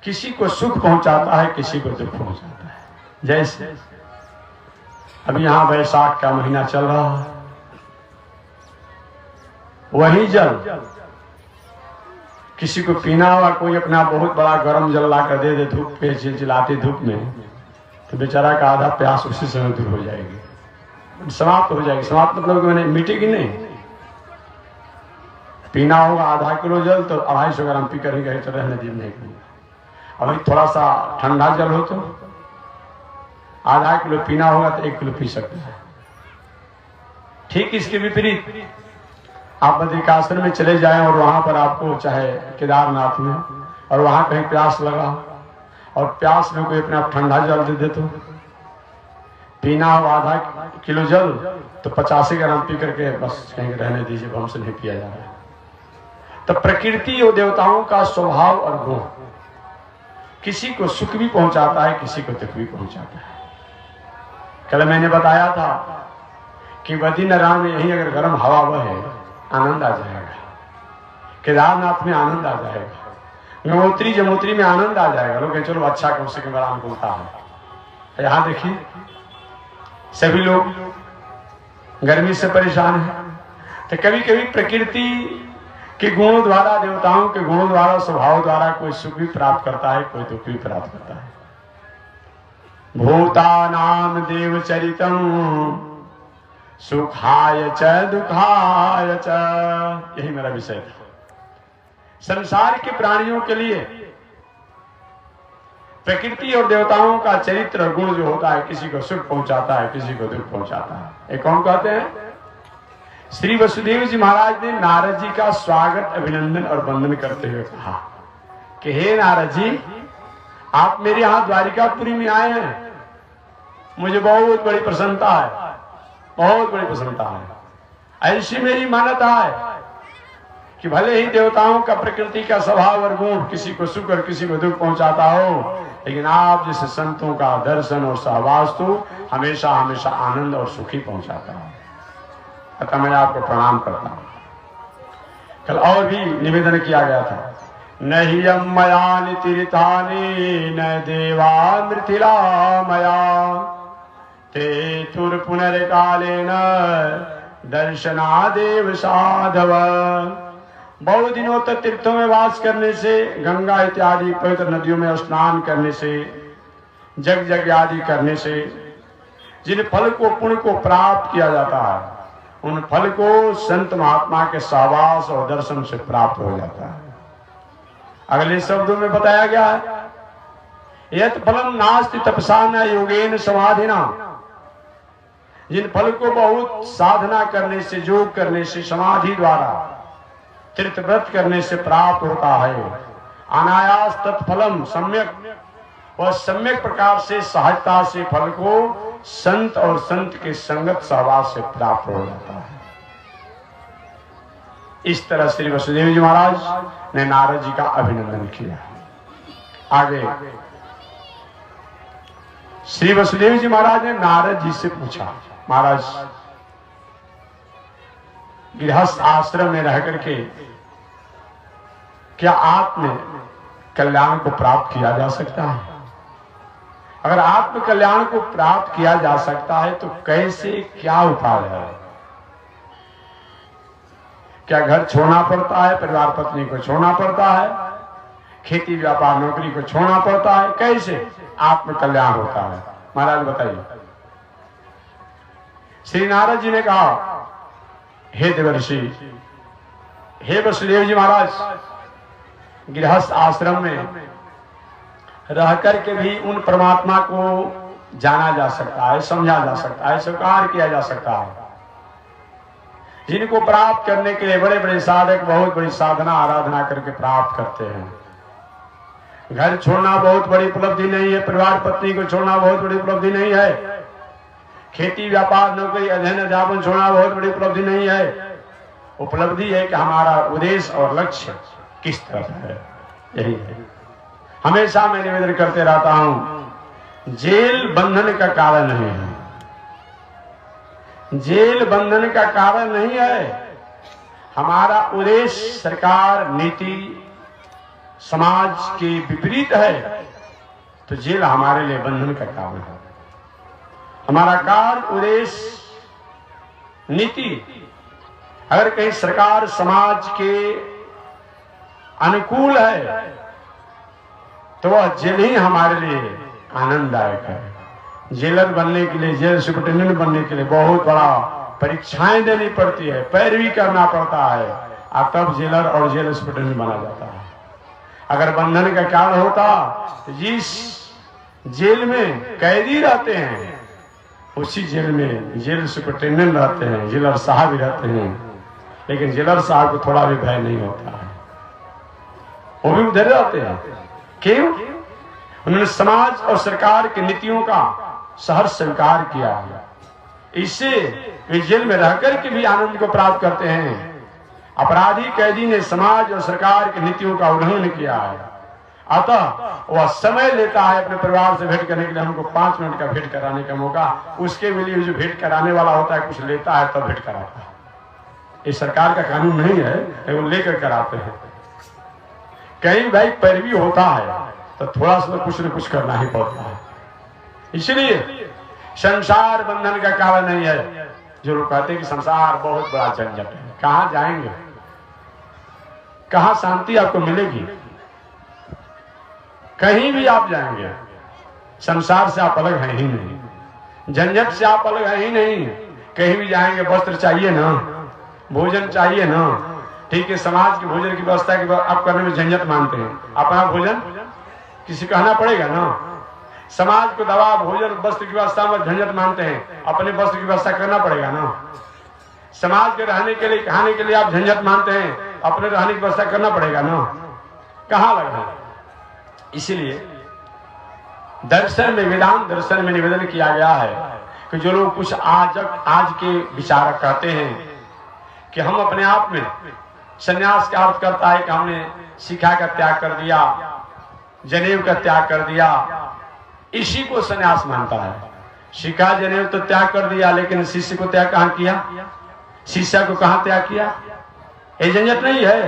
किसी को सुख पहुंचाता है, किसी को दुख पहुंचाता है। जैसे अभी यहां बैसाख का महीना चल रहा है, वही जल किसी को पीना हुआ, कोई अपना बहुत बड़ा गर्म जल ला कर दे दे धूप पे, चिलचिलाती धूप में, तो बेचारा का आधा प्यास उसी समय दूर हो जाएगी, समाप्त हो जाएगी। समाप्त मतलब कि मैंने मिटेगी नहीं। पीना होगा आधा किलो जल तो 250 ग्राम पी कर ही गए तो रहने दी नहीं पीना। अभी थोड़ा सा ठंडा जल हो तो आधा किलो पीना होगा तो 1 किलो पी सकते हैं। ठीक इसके विपरीत आप बद्रिकाश्रम में चले जाएं और वहां पर आपको चाहे केदारनाथ में और वहां कहीं प्यास लगा और प्यास में कोई अपना ठंडा जल दे दे तो पीना हो आधा किलो जल तो 85 ग्राम पी करके बस कहीं रहने दीजिए, हमसे नहीं पिया जा रहा। तो प्रकृति और देवताओं का स्वभाव और गुण किसी को सुख भी पहुंचाता है, किसी को दुख भी पहुंचाता है। कल मैंने बताया था कि बद्रीनारायण में यही अगर गर्म हवा बहे आनंद आ जाएगा, केदारनाथ में आनंद आ जाएगा, गंगोत्री जमुत्री में आनंद आ जाएगा। लोग चलो अच्छा कम से कम बड़ा अनुकूलता है। यहां देखिए सभी लोग गर्मी से परेशान है, तो कभी कभी प्रकृति के गुणों द्वारा, देवताओं के गुणों द्वारा, स्वभाव द्वारा कोई सुख भी प्राप्त करता है, कोई दुख भी प्राप्त करता है। भूतानाम देवचरितम सुखाय च दुखाय च, यही मेरा विषय था। संसार के प्राणियों के लिए प्रकृति और देवताओं का चरित्र और गुण जो होता है, किसी को सुख पहुंचाता है, किसी को दुख पहुंचाता है। एक कौन कहते हैं? श्री वसुदेव जी महाराज ने नारद जी का स्वागत, अभिनंदन और वंदन करते हुए कहा कि हे नारद जी, आप मेरे यहां द्वारिकापुरी में आए हैं, मुझे बहुत बड़ी प्रसन्नता है, बहुत बड़ी प्रसन्नता है। ऐसी मेरी मान्यता है कि भले ही देवताओं का, प्रकृति का स्वभाव और गुण किसी को सुख और किसी को दुख पहुंचाता हो, लेकिन आप जैसे संतों का दर्शन और सहवास तो हमेशा हमेशा आनंद और सुखी पहुंचाता है। अतः मैं आपको प्रणाम करता हूं। कल और भी निवेदन किया गया था, नहीं मया तीर्थानि न देवा मृथिला मया ते तुर पुनर्कालेन दर्शनादेव साधव। बहुत दिनों तक तीर्थों में वास करने से, गंगा इत्यादि पवित्र नदियों में स्नान करने से, जग आदि करने से जिन फल को, पुण्य को प्राप्त किया जाता है, उन फल को संत महात्मा के सहवास और दर्शन से प्राप्त हो जाता है। अगले शब्दों में बताया गया है, यत् फलम नास्ति तपसा न योगेन समाधिना। जिन फल को बहुत साधना करने से, योग करने से, समाधि द्वारा, तीर्थ व्रत करने से प्राप्त होता है, अनायास तत्फलम सम्यक और सम्यक प्रकार से, सहजता से फल को संत और संत के संगत सहवास से प्राप्त हो जाता है। इस तरह श्री वसुदेव जी महाराज ने नारद जी का अभिनंदन किया। आगे श्री वसुदेव जी महाराज ने नारद जी से पूछा, महाराज गृहस्थ आश्रम में रह करके क्या आत्म कल्याण को प्राप्त किया जा सकता है? अगर आत्म कल्याण को प्राप्त किया जा सकता है तो कैसे, क्या उपाय है? क्या घर छोड़ना पड़ता है, परिवार पत्नी को छोड़ना पड़ता है, खेती व्यापार नौकरी को छोड़ना पड़ता है, कैसे आत्म कल्याण होता है? महाराज बताइए। श्री नारद जी ने कहा, हे देवर्षि, हे वसुदेव जी महाराज, गृहस्थ आश्रम में रह करके भी उन परमात्मा को जाना जा सकता है, समझा जा सकता है, स्वीकार किया जा सकता है, जिनको प्राप्त करने के लिए बड़े बड़े साधक बहुत बड़ी साधना आराधना करके प्राप्त करते हैं। घर छोड़ना बहुत बड़ी उपलब्धि नहीं है, परिवार पत्नी को छोड़ना बहुत बड़ी उपलब्धि नहीं है, खेती व्यापार नौकरी अध्ययन अध्यापन छोड़ना बहुत बड़ी उपलब्धि नहीं है। उपलब्धि है कि हमारा उद्देश्य और लक्ष्य किस तरफ है, यही है। हमेशा मैं निवेदन करते रहता हूं, जेल बंधन का कारण नहीं है, जेल बंधन का कारण नहीं है। हमारा उद्देश्य, सरकार, नीति, समाज के विपरीत है तो जेल हमारे लिए बंधन का कारण है। हमारा कार्य उद्देश्य नीति अगर कहीं सरकार समाज के अनुकूल है तो वह जेल ही हमारे लिए आनंददायक है। जेलर बनने के लिए, जेल सुपरिटेंडेंट बनने के लिए बहुत बड़ा परीक्षाएं देनी पड़ती है, पैरवी करना पड़ता है, और तब जेलर और जेल सुपरिटेंडेंट बना जाता है। अगर बंधन का कारण होता तो जिस जेल में कैदी रहते हैं उसी जेल में जेल सुपरिटेंडेंट रहते हैं, जेलर साहब भी रहते हैं, लेकिन जेलर साहब को थोड़ा भी भय नहीं होता है, वो भी उधर रहते हैं। क्यों? उन्होंने समाज और सरकार की नीतियों का सहर्ष स्वीकार किया है। इससे वे जेल में रहकर के भी आनंद को प्राप्त करते हैं। अपराधी कैदी ने समाज और सरकार की नीतियों का उल्लंघन किया है, अतः वह समय लेता है अपने परिवार से भेंट करने के लिए। हमको 5 मिनट का भेंट कराने का मौका, उसके लिए जो भेंट कराने वाला होता है कुछ लेता है तब भेंट कराता है। ये सरकार का कानून नहीं है, वो लेकर कराते हैं। कहीं भाई पैरवी होता है तो थोड़ा सा कुछ न कुछ करना ही पड़ता है। इसलिए संसार बंधन का कारण नहीं है। जो लोग कहते हैं कि संसार बहुत बड़ा झंझट है, कहां जाएंगे, कहां शांति आपको मिलेगी? कहीं भी आप जाएंगे संसार से आप अलग हैं ही नहीं, झंझट से आप अलग हैं ही नहीं। कहीं भी जाएंगे वस्त्र चाहिए ना, भोजन चाहिए ना, ठीक है। समाज के भोजन की व्यवस्था की आप करने में झंझट मानते हैं, अपना भोजन किसी कहना पड़ेगा ना। समाज को दवा, भोजन, वस्त्र की व्यवस्था में झंझट मानते हैं, अपने वस्त्र की व्यवस्था करना पड़ेगा ना। समाज के रहने के लिए, खाने के लिए आप झंझट मानते हैं, अपने रहने की व्यवस्था करना पड़ेगा ना। कहां लगा? इसीलिए दर्शन में, वेदांत दर्शन में निवेदन किया गया है कि जो लोग कुछ आज के विचारक कहते हैं कि हम अपने आप में संन्यास का अर्थ करता है कि हमने शिखा का त्याग कर दिया, जनेऊ का त्याग कर दिया, इसी को संन्यास मानता है। शिखा जनेऊ तो त्याग कर दिया, लेकिन शिष्य को त्याग कहां किया? शिष्य को कहां त्याग किया? ये झंझट नहीं है,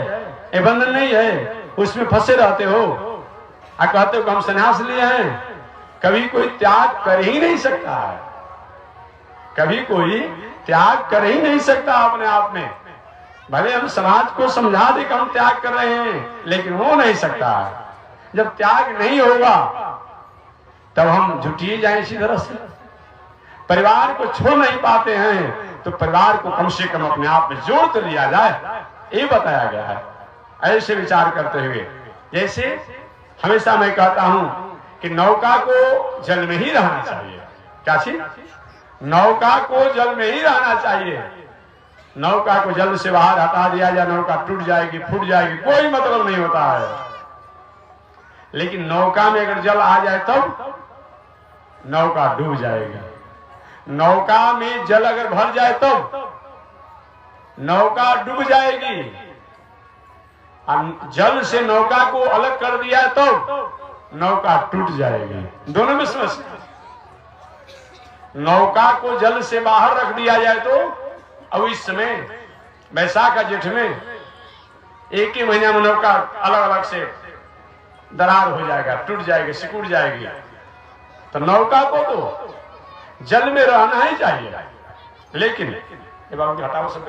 ये बंधन नहीं है, उसमें फंसे रहते हो और कहते हो कि हम संन्यास लिए हैं। कभी कोई त्याग कर ही नहीं सकता है, कभी कोई त्याग कर ही नहीं सकता अपने आप में। भले हम समाज को समझा दे कि हम त्याग कर रहे हैं, लेकिन वो नहीं सकता है। जब त्याग नहीं होगा तब हम जुटिए जाए इसी तरह से। परिवार को छोड़ नहीं पाते हैं तो परिवार को कम से कम अपने आप में जोड़ तो लिया जाए, ये बताया गया है। ऐसे विचार करते हुए, जैसे हमेशा मैं कहता हूं कि नौका को जल में ही रहना चाहिए। क्या चीज? नौका को जल में ही रहना चाहिए। नौका को जल से बाहर हटा दिया जाए, नौका टूट जाएगी, फूट जाएगी, कोई मतलब नहीं होता है। लेकिन नौका में अगर जल आ जाए तब नौका डूब जाएगा। नौका में जल अगर भर जाए तब नौका डूब जाएगी। और जल से नौका को अलग कर दिया तब नौका टूट जाएगी। दोनों में समस्या। नौका को जल से बाहर रख दिया जाए तो अब इस समय वैशाख जेठ में एक ही महीना में नौका अलग अलग से दरार हो जाएगा, टूट जाएगी, सिकुड़ जाएगी। तो नौका को तो जल में रहना ही चाहिए, लेकिन हटाओ सब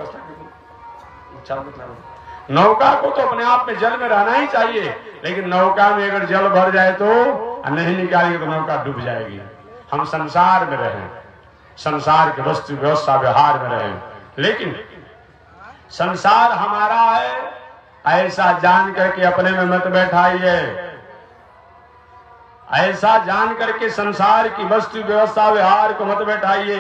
नौका को तो अपने आप में जल में रहना ही चाहिए, लेकिन नौका में अगर जल भर जाए तो नहीं निकालेंगे तो नौका डूब जाएगी। हम संसार में रहें, संसार के वस्तु व्यवस्था व्यवहार में रहें, लेकिन संसार हमारा है ऐसा जान करके अपने में मत बैठाइए। ऐसा जान करके संसार की वस्तु व्यवस्था व्यवहार को मत बैठाइए।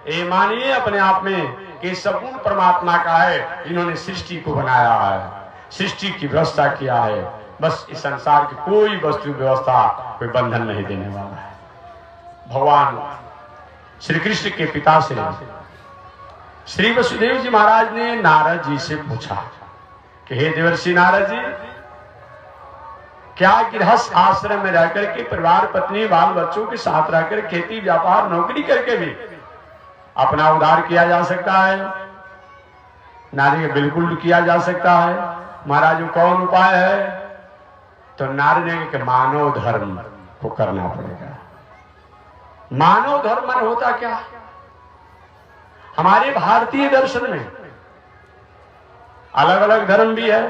ये मानिए अपने आप में कि संपूर्ण परमात्मा का है, इन्होंने सृष्टि को बनाया है, सृष्टि की व्यवस्था किया है। बस इस संसार की कोई वस्तु व्यवस्था कोई बंधन नहीं देने वाला है। भगवान श्री कृष्ण के पिता से श्री वसुदेव जी महाराज ने नारद जी से पूछा कि हे देवर्षि नारद जी, क्या गृहस्थ आश्रम में रहकर के परिवार, पत्नी, बाल बच्चों के साथ रहकर खेती, व्यापार, नौकरी करके भी अपना उद्धार किया जा सकता है? नारी बिल्कुल किया जा सकता है। महाराज कौन उपाय है? तो नारी ने कि मानव धर्म को करना पड़ेगा। मानव धर्म मन होता क्या? हमारे भारतीय दर्शन में अलग अलग धर्म भी है।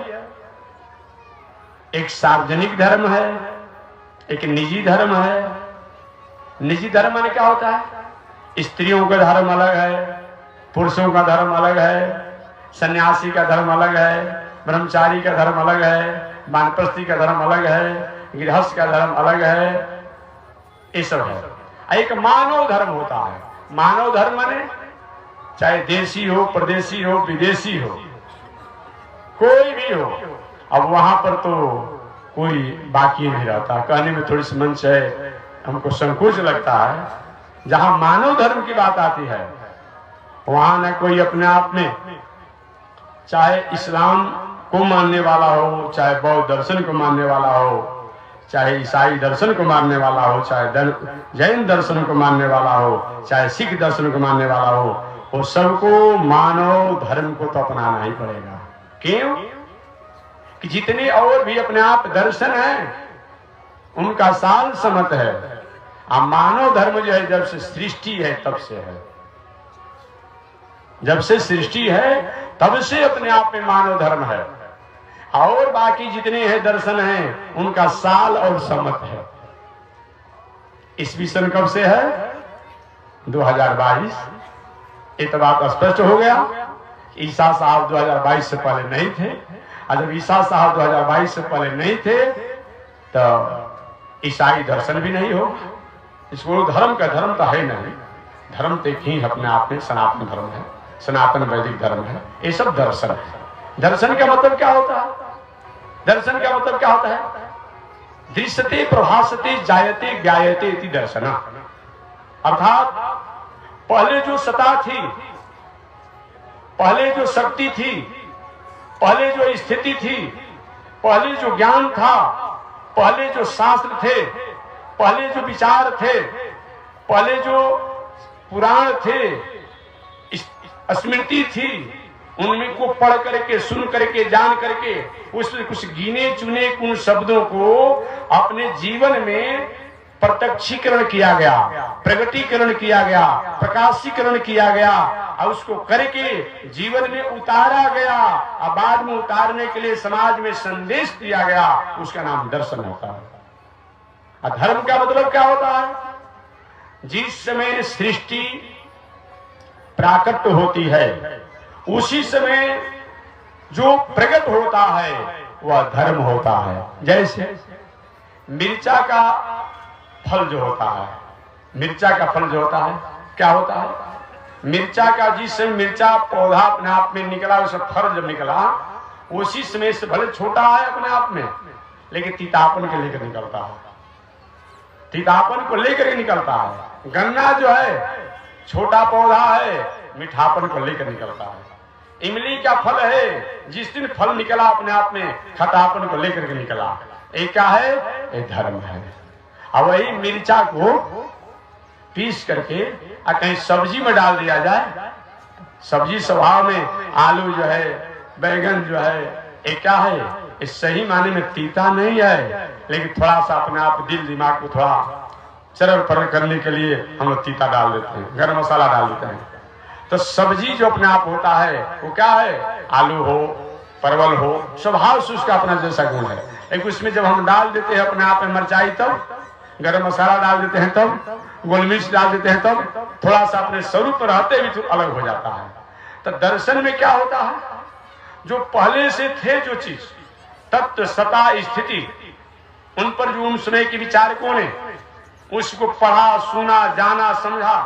एक सार्वजनिक धर्म है, एक निजी धर्म है। निजी धर्म माने क्या होता है? स्त्रियों का धर्म अलग है, पुरुषों का धर्म अलग है, सन्यासी का धर्म अलग है, ब्रह्मचारी का धर्म अलग है, वानप्रस्थी का धर्म अलग है, गृहस्थ का धर्म अलग है। ये सब है। एक मानव धर्म होता है। मानव धर्म माने चाहे देशी हो, प्रदेशी हो, विदेशी हो, कोई भी हो। अब वहां पर तो कोई बाकी नहीं रहता। कहने में थोड़ी सी मंच है, हमको संकोच लगता है। जहां मानव धर्म की बात आती है वहां न कोई अपने आप में, चाहे इस्लाम को मानने वाला हो, चाहे बौद्ध दर्शन को मानने वाला हो, चाहे ईसाई दर्शन को मानने वाला हो, चाहे जैन दर्शन को मानने वाला हो, चाहे सिख दर्शन को मानने वाला हो, वो सबको मानव धर्म को तो अपनाना ही पड़ेगा। क्यों? कि जितने और भी अपने आप दर्शन हैं उनका साल समत है। अब मानव धर्म जो है जब से सृष्टि है तब से है। जब से सृष्टि है तब से अपने आप में मानव धर्म है। और बाकी जितने हैं दर्शन हैं उनका साल और समत है। ईस्वी सन कब से है? 2022। ये तो बात स्पष्ट हो गया। ईसा साहब 2022 से पहले नहीं थे। और जब ईसा साहब 2022 से पहले नहीं थे तो ईसाई दर्शन भी नहीं हो। इसको धर्म का धर्म तो है नहीं। धर्म तो एक ही अपने आप में सनातन धर्म है, सनातन वैदिक धर्म है। ये सब दर्शन है। दर्शन का मतलब क्या होता है? दर्शन का मतलब क्या होता है? दृश्यते प्रभासते जायते ज्ञायते इति दर्शन। अर्थात पहले जो सत्ता थी, पहले जो शक्ति थी, पहले जो स्थिति थी, पहले जो ज्ञान था, पहले जो शास्त्र थे, पहले जो विचार थे, पहले जो पुराण थे, स्मृति थी, उनमें को पढ़ करके, सुन करके, जान करके उसमें कुछ गिने चुने उन शब्दों को अपने जीवन में प्रत्यक्षीकरण किया गया, प्रगटीकरण किया गया, प्रकाशीकरण किया गया और उसको करके जीवन में उतारा गया और बाद में उतारने के लिए समाज में संदेश दिया गया। उसका नाम दर्शन होता है। और धर्म का मतलब क्या होता है? जिस समय सृष्टि प्राकट होती है उसी समय जो प्रकट होता है वह धर्म होता है। जैसे मिर्चा का फल जो होता है, मिर्चा का फल जो होता है क्या होता है? मिर्चा का जिस समय मिर्चा पौधा अपने आप में निकला, उसका फल जब निकला उसी समय से भले छोटा है अपने आप में, लेकिन तीतापन के लेकर निकलता है। तीतापन को लेकर के निकलता है। गन्ना जो है छोटा पौधा है, मीठापन को लेकर निकलता है। इमली का फल है, जिस दिन फल निकला अपने आप में खटापन को लेकर के निकला। ये क्या है? ये धर्म है। और वही मिर्चा को पीस करके कहीं सब्जी में डाल दिया जाए। सब्जी स्वभाव में आलू जो है, बैगन जो है, ये क्या है? इस सही माने में तीता नहीं है, लेकिन थोड़ा सा अपने आप दिल दिमाग को थोड़ा चरल परल करने के लिए हम लोग तीता डाल देते हैं, गरम मसाला डाल देते हैं। तो सब्जी जो अपने आप होता है वो क्या है? आलू हो, परवल हो, स्वभाव से उसका अपना जैसा गुण है। लेकिन उसमें जब हम डाल देते हैं अपने आप में मिर्चाई, तब गरम मसाला डाल देते हैं, तब गोल मिर्च डाल देते हैं, तब थोड़ा सा अपने स्वरूप पर रहते भी तो अलग हो जाता है। तो दर्शन में क्या होता है? जो पहले से थे जो चीज, तत्व, सत्ता, स्थिति, उन पर जो उन समय के विचारकों ने उसको पढ़ा, सुना, जाना, समझा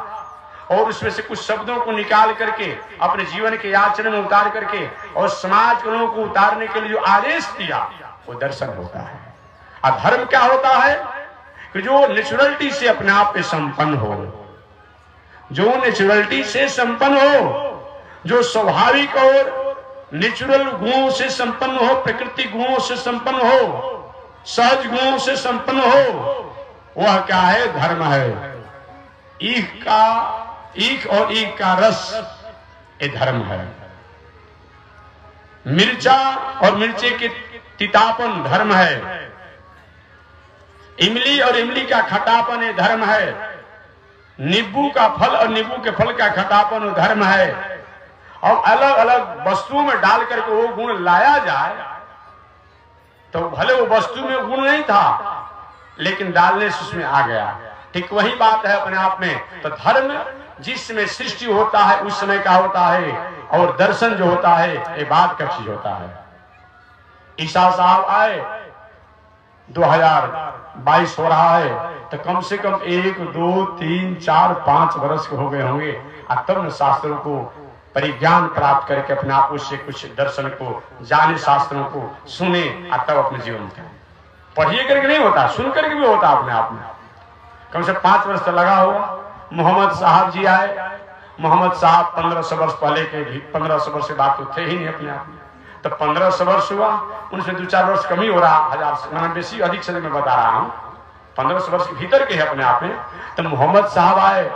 और उसमें से कुछ शब्दों को निकाल करके अपने जीवन के आचरण में उतार करके और समाज के लोगों को उतारने के लिए जो आदेश दिया वो दर्शन होता है। और धर्म क्या होता है? कि जो नेचुरलिटी से अपने आप पे संपन्न हो, जो नेचुरलिटी से संपन्न हो, जो स्वाभाविक और नेचुरल गुणों से संपन्न हो, प्रकृति गुणों से संपन्न हो, सहज गुणों से संपन्न हो, वह क्या है? धर्म है। ईख और ईख का रस ये धर्म है। मिर्चा और मिर्चे के तीतापन धर्म है। इमली और इमली का खटापन ये धर्म है, नींबू का फल और नींबू के फल का खटापन वो धर्म है। और अलग अलग वस्तुओं में डाल करके वो गुण लाया जाए तो भले वो वस्तु में गुण नहीं था लेकिन डालने से उसमें आ गया। ठीक वही बात है अपने आप में। तो धर्म जिसमें सृष्टि होता है उस समय का होता है, और दर्शन जो होता है ये बाद का चीज होता है। ईसा साहब आए, 2022 हो रहा है, तो कम से कम 1, 2, 3, 4, 5 वर्ष के हो गए होंगे। तब शास्त्रों को परिज्ञान प्राप्त करके अपने आप उससे कुछ दर्शन को जाने, शास्त्रों को सुने, तब अपने जीवन में पढ़िए करके नहीं होता, सुन करके भी होता अपने आप में। कम से 5 वर्ष तो लगा होगा। मोहम्मद साहब जी आए, मोहम्मद साहब 1500 वर्ष पहले के भी, 1500 वर्ष के बाद तो थे ही नहीं अपने आप में। तो 1500 वर्ष हुआ, उनसे 2-4 वर्ष कमी हो रहा, 1000 मैंने बेसी अधिक से मैं बता रहा हूँ, 1500 वर्ष के भीतर के है अपने आप में। तो मोहम्मद साहब आए,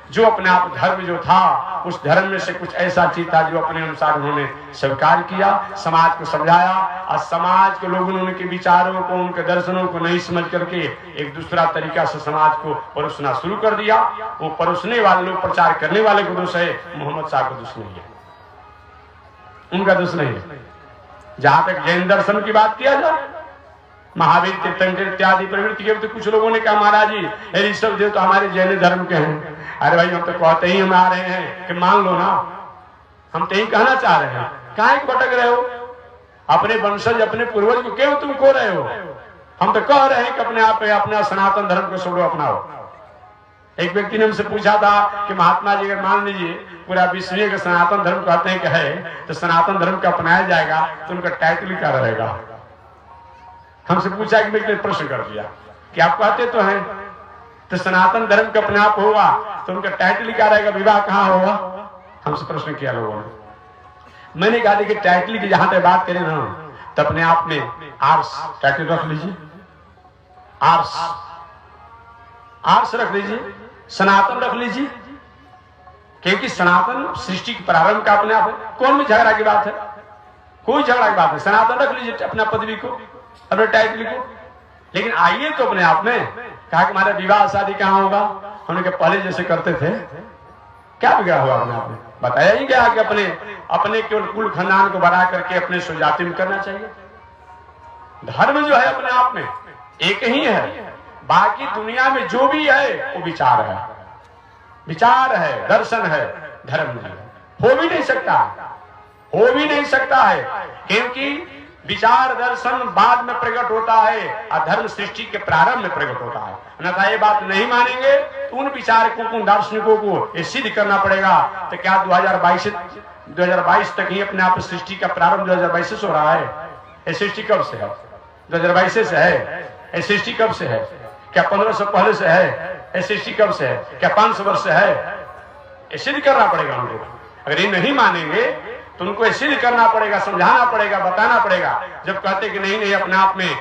जो अपने आप धर्म जो था उस धर्म में से कुछ ऐसा चीज था जो अपने अनुसार उन्होंने स्वीकार किया, समाज को समझाया, और समाज के लोगों ने उनके विचारों को, उनके दर्शनों को नहीं समझ करके एक दूसरा तरीका से समाज को परोसना शुरू कर दिया। वो परोसने वाले लोग, प्रचार करने वाले को दोष है, मोहम्मद साहब को दोष नहीं है, उनका दोष नहीं है। जहां तक जैन दर्शन की बात किया जाए, महावीर, तीर्थंकर इत्यादि प्रवृत्ति के, तो कुछ लोगों ने कहा महाराज जी ऋषभ देव तो हमारे जैन धर्म के हैं। अरे भाई हम तो कहते ही हम आ रहे हैं कि मान लो ना, हम तो यही कहना चाह रहे हैं, काहे भटक रहे हो? अपने वंशज, अपने पूर्वज को क्यों तुम खो रहे हो? हम तो कह रहे हैं कि अपने आप अपना सनातन धर्म को छोड़ो, अपनाओ। एक व्यक्ति ने हमसे पूछा था कि महात्मा जी अगर मान लीजिए पूरा विश्व का सनातन धर्म कहते हैं कि है, तो सनातन धर्म का अपनाया जाएगा तो उनका टाइटल क्या रहेगा? हमसे पूछा कि व्यक्ति ने प्रश्न कर दिया कि आप कहते तो हैं तो सनातन धर्म का अपने आप होगा तो उनका टाइटल क्या रहेगा, विवाह कहाँ होगा? हमसे प्रश्न किया लोगों ने। मैंने कहा देखिए टाइटल की जहां तक बात करें ना, तो अपने आप में आर्स टाइटल रख लीजिए, आर्स रख लीजिए, सनातन रख लीजिए, क्योंकि सनातन सृष्टि के प्रारंभ का अपने आप है। कौन भी झगड़ा की बात है? कोई झगड़ा की बात है। सनातन रख लीजिए अपना पदवी को, अपने टाइटल को। लेकिन आइए तो अपने आप में कहा कि हमारा विवाह शादी कहाँ होगा? हमने पहले जैसे करते थे, क्या बिगड़ा हुआ अपने आप में? बताया ही क्या कि अपने केवल कुल खानदान को बढ़ा करके अपने स्वजाति में करना चाहिए। धर्म जो है अपने आप में एक ही है, बाकी दुनिया में जो भी है वो विचार है, विचार है, दर्शन है, धर्म नहीं है। हो भी नहीं सकता है, क्योंकि विचार दर्शन बाद में प्रकट होता है और धर्म सृष्टि के प्रारंभ में प्रकट होता है। अन्यथा ये बात नहीं मानेंगे तो उन विचारकों को, उन दार्शनिकों को ये सिद्ध करना पड़ेगा। तो क्या 2022 तक ही अपने आप सृष्टि का प्रारंभ 2022 से हो रहा है? ये सृष्टि कब से है? 2022 से है। ये सृष्टि कब से है? क्या 1500 पहले से है? ये सृष्टि कब से है? क्या 500 वर्ष से है? ये सिद्ध करना पड़ेगा उनको। अगर ये नहीं मानेंगे तो उनको सिद्ध करना पड़ेगा, समझाना पड़ेगा, बताना पड़ेगा। जब कहते कि नहीं अपने आप में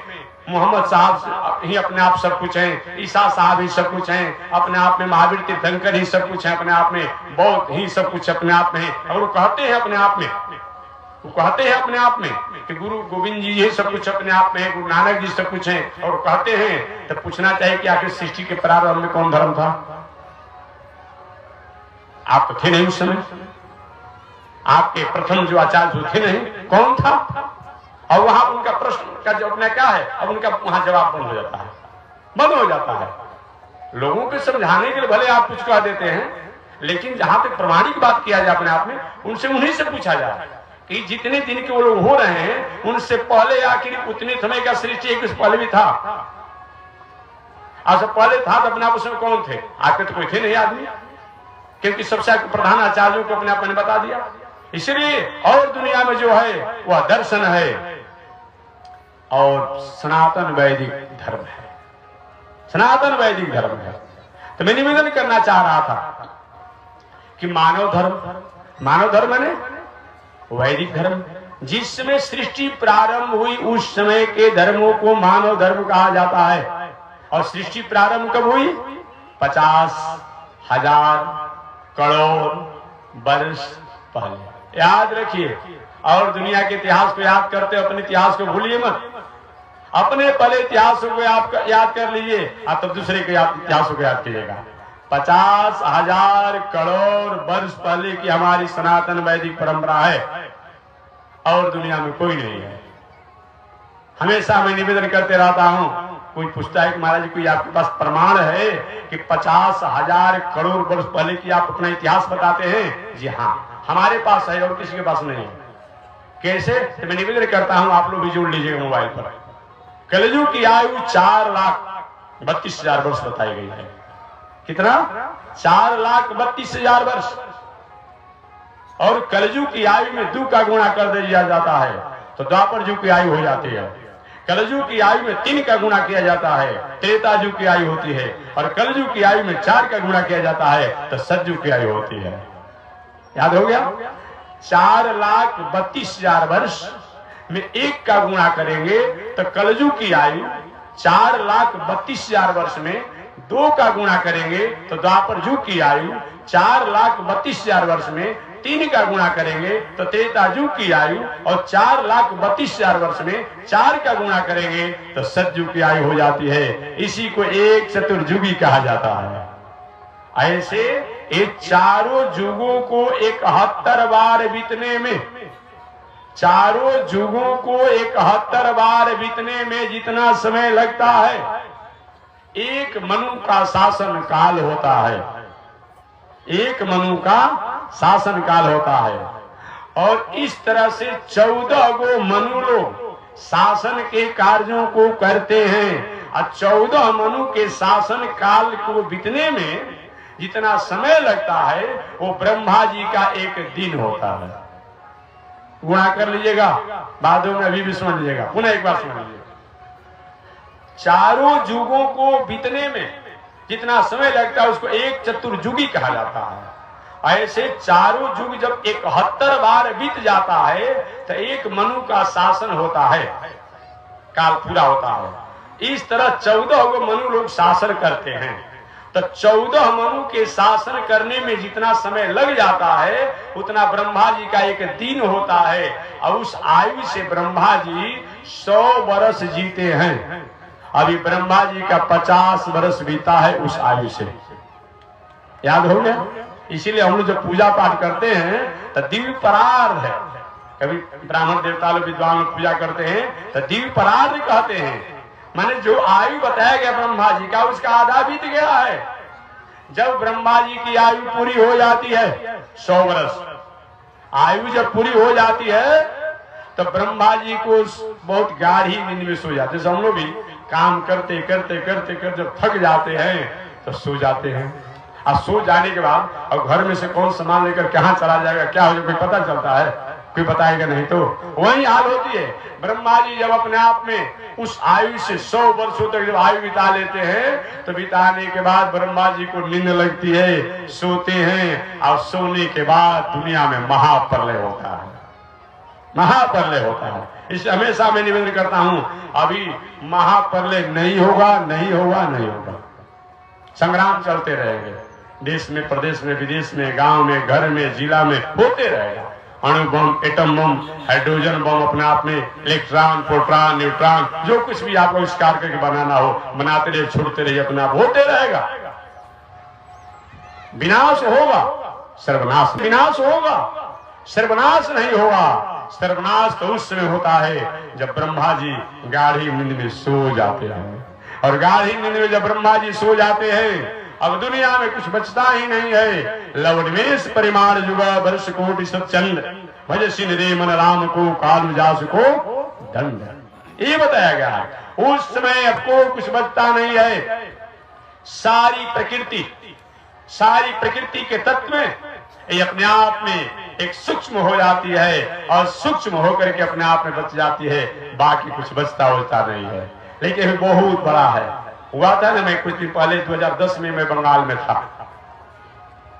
मोहम्मद साहब ही अपने आप सब कुछ हैं, ईसा साहब ही सब कुछ हैं, अपने आप में महावीर तीर्थंकर ही सब कुछ है, अपने आप में बौद्ध ही सब कुछ अपने आप में है, और वो कहते हैं अपने आप में, वो कहते हैं अपने आप में कि गुरु गोविंद जी ये सब कुछ अपने आप में है, गुरु नानक जी सब कुछ है, और कहते हैं तो पूछना चाहिए कि आखिर सृष्टि के प्रारंभ में कौन धर्म था? आप तो थे नहीं उस समय, आपके प्रथम जो आचार्य थे नहीं, कौन था? और वहां उनका प्रश्न का जवाब क्या है? अब उनका वहां जवाब बंद हो जाता है। लोगों को समझाने के लिए भले आप कुछ कह देते हैं, लेकिन जहां तक प्रमाणिक बात किया जाए अपने आप में, उनसे उन्हीं से पूछा जाए कि जितने दिन के वो लोग हो रहे हैं उनसे पहले आखिर उतने समय का सृष्टि एक पहले भी था, और पहले था तो अपने आप उसमें कौन थे? आके तो कोई थे नहीं आदमी, क्योंकि सबसे प्रधान आचार्यों को अपने आप ने बता दिया। इसलिए और दुनिया में जो है वह दर्शन है और सनातन वैदिक धर्म है, सनातन वैदिक धर्म है। तो मैं निवेदन करना चाह रहा था कि मानव धर्म माने वैदिक धर्म, जिसमें सृष्टि प्रारंभ हुई उस समय के धर्मों को मानव धर्म कहा जाता है। और सृष्टि प्रारंभ कब हुई? 50,000 करोड़ वर्ष पहले। याद रखिए, और दुनिया के इतिहास को याद करते, अपने इतिहास को भूलिए मत। अपने पहले इतिहास को आप याद कर लीजिए, आप तब दूसरे के इतिहास को याद कीजिएगा। 50,000 करोड़ वर्ष पहले की हमारी सनातन वैदिक परंपरा है और दुनिया में कोई नहीं है। हमेशा मैं निवेदन करते रहता हूं, कोई पूछता है कि महाराज जी कोई आपके पास प्रमाण है कि 50,000 करोड़ वर्ष पहले की आप अपना इतिहास बताते हैं? जी हाँ, हमारे पास है और किसी के पास नहीं है। कैसे? तो मैं निवेदन करता हूं, आप लोग भी जोड़ लीजिएगा मोबाइल पर। कलयुग की आयु 4,32,000 वर्ष बताई गई है। कितना? 4,32,000 वर्ष। और कलयुग की आयु में 2 का गुणा कर दिया जाता है तो द्वापर युग की आयु हो जाती है। कलयुग की आयु में 3 का गुणा किया जाता है, त्रेता युग की आयु होती है। और कलयुग की आयु में 4 का गुणा किया जाता है तो सतयुग की आयु होती है। याद हो गया? 4,32,000 वर्ष में 1 का गुणा करेंगे तो कलयुग की आयु 4,32,000 वर्ष में 2 का गुणा करेंगे तो द्वापर युग की आयु 4,32,000 वर्ष में 3 का गुणा करेंगे तो त्रेता युग की आयु और 4,32,000 वर्ष में 4 का गुणा करेंगे तो सतयुग की आयु हो जाती है। इसी को एक चतुर्युगी कहा जाता है। ऐसे ये चारों युगों को 71 बार बीतने में, चारों युगों को 71 बार बीतने में जितना समय लगता है, एक मनु का शासन काल होता है। एक मनु का शासन काल होता है। और इस तरह से 14 गो मनु लोग शासन के कार्यों को करते हैं। और 14 मनु के शासन काल को बीतने में जितना समय लगता है वो ब्रह्मा जी का एक दिन होता है। गुणा कर लीजिएगा, बाद में अभी भी समझ लीजिएगा, पुनः एक बार समझ लीजिएगा। चारों युगों को बीतने में जितना समय लगता है उसको एक चतुर्युगी कहा जाता है। ऐसे चारों युग जब 71 बार बीत जाता है तो एक मनु का शासन होता है, काल पूरा होता है। इस तरह 14 गो मनु लोग शासन करते हैं। तो 14 मनु के शासन करने में जितना समय लग जाता है उतना ब्रह्मा जी का एक दिन होता है। और उस आयु से ब्रह्मा जी 100 वर्ष जीते हैं। अभी ब्रह्मा जी का 50 वर्ष बीता है उस आयु से। याद हो गया? इसीलिए हम लोग जब पूजा पाठ करते हैं तो दिव्य परार्ध है। कभी ब्राह्मण देवता लोग विद्वान लोग पूजा करते हैं तो दिव्य परार्ध कहते हैं। माने जो आयु बताया गया ब्रह्मा जी का उसका आधा बीत गया है। जब ब्रह्मा जी की आयु पूरी हो जाती है 100 वर्ष, आयु जब पूरी हो जाती है तो ब्रह्मा जी को बहुत गाढ़ी नींद में सो जाते। हम लोग भी काम करते करते करते करते जब थक जाते हैं तो सो जाते हैं। और सो जाने के बाद अब घर में से कौन सामान लेकर कहाँ चला जाएगा, क्या हो जाएगा, कोई पता चलता है? कोई बताएगा नहीं। तो वही हाल होती है। ब्रह्मा जी जब अपने आप में उस आयु से 100 वर्षों तक जब आयु बिता लेते हैं तो बिताने के बाद ब्रह्मा जी को नींद लगती है, सोते हैं। और सोने के बाद दुनिया में महाप्रलय होता है, महाप्रलय होता है। इस हमेशा मैं निवेदन करता हूं, अभी महाप्रलय नहीं होगा, नहीं होगा, नहीं होगा। संग्राम चलते रहेंगे, देश में, प्रदेश में, विदेश में, गांव में, घर में, जिला में होते रहेगा। अणु बम, एटम बम, हाइड्रोजन बम, अपने आप में इलेक्ट्रॉन, प्रोटॉन, न्यूट्रॉन, जो कुछ भी आपको आविष्कार करके बनाना हो बनाते रहिए, छोड़ते रहिए, अपने आप होते रहेगा। विनाश होगा, सर्वनाश, विनाश होगा, सर्वनाश नहीं होगा। सर्वनाश तो उस समय होता है जब ब्रह्मा जी गाढ़ी नींद में सो जाते हैं। और गाढ़ी नींद में जब ब्रह्मा जी सो जाते हैं अब दुनिया में कुछ बचता ही नहीं है। लवनिवेश परिमाण युगा वर्ष कोटि सचंद भजसी निधे मन राम को काल जास को दंड। ये बताया गया है। उस समय आपको कुछ बचता नहीं है। सारी प्रकृति के तत्व ये अपने आप में एक सूक्ष्म हो जाती है और सूक्ष्म होकर के अपने आप में बच जाती है। बाकी कुछ बचता होता नहीं है। लेकिन बहुत बड़ा है। हुआ था ना, मैं कुछ दिन पहले 2010 में मैं बंगाल में था,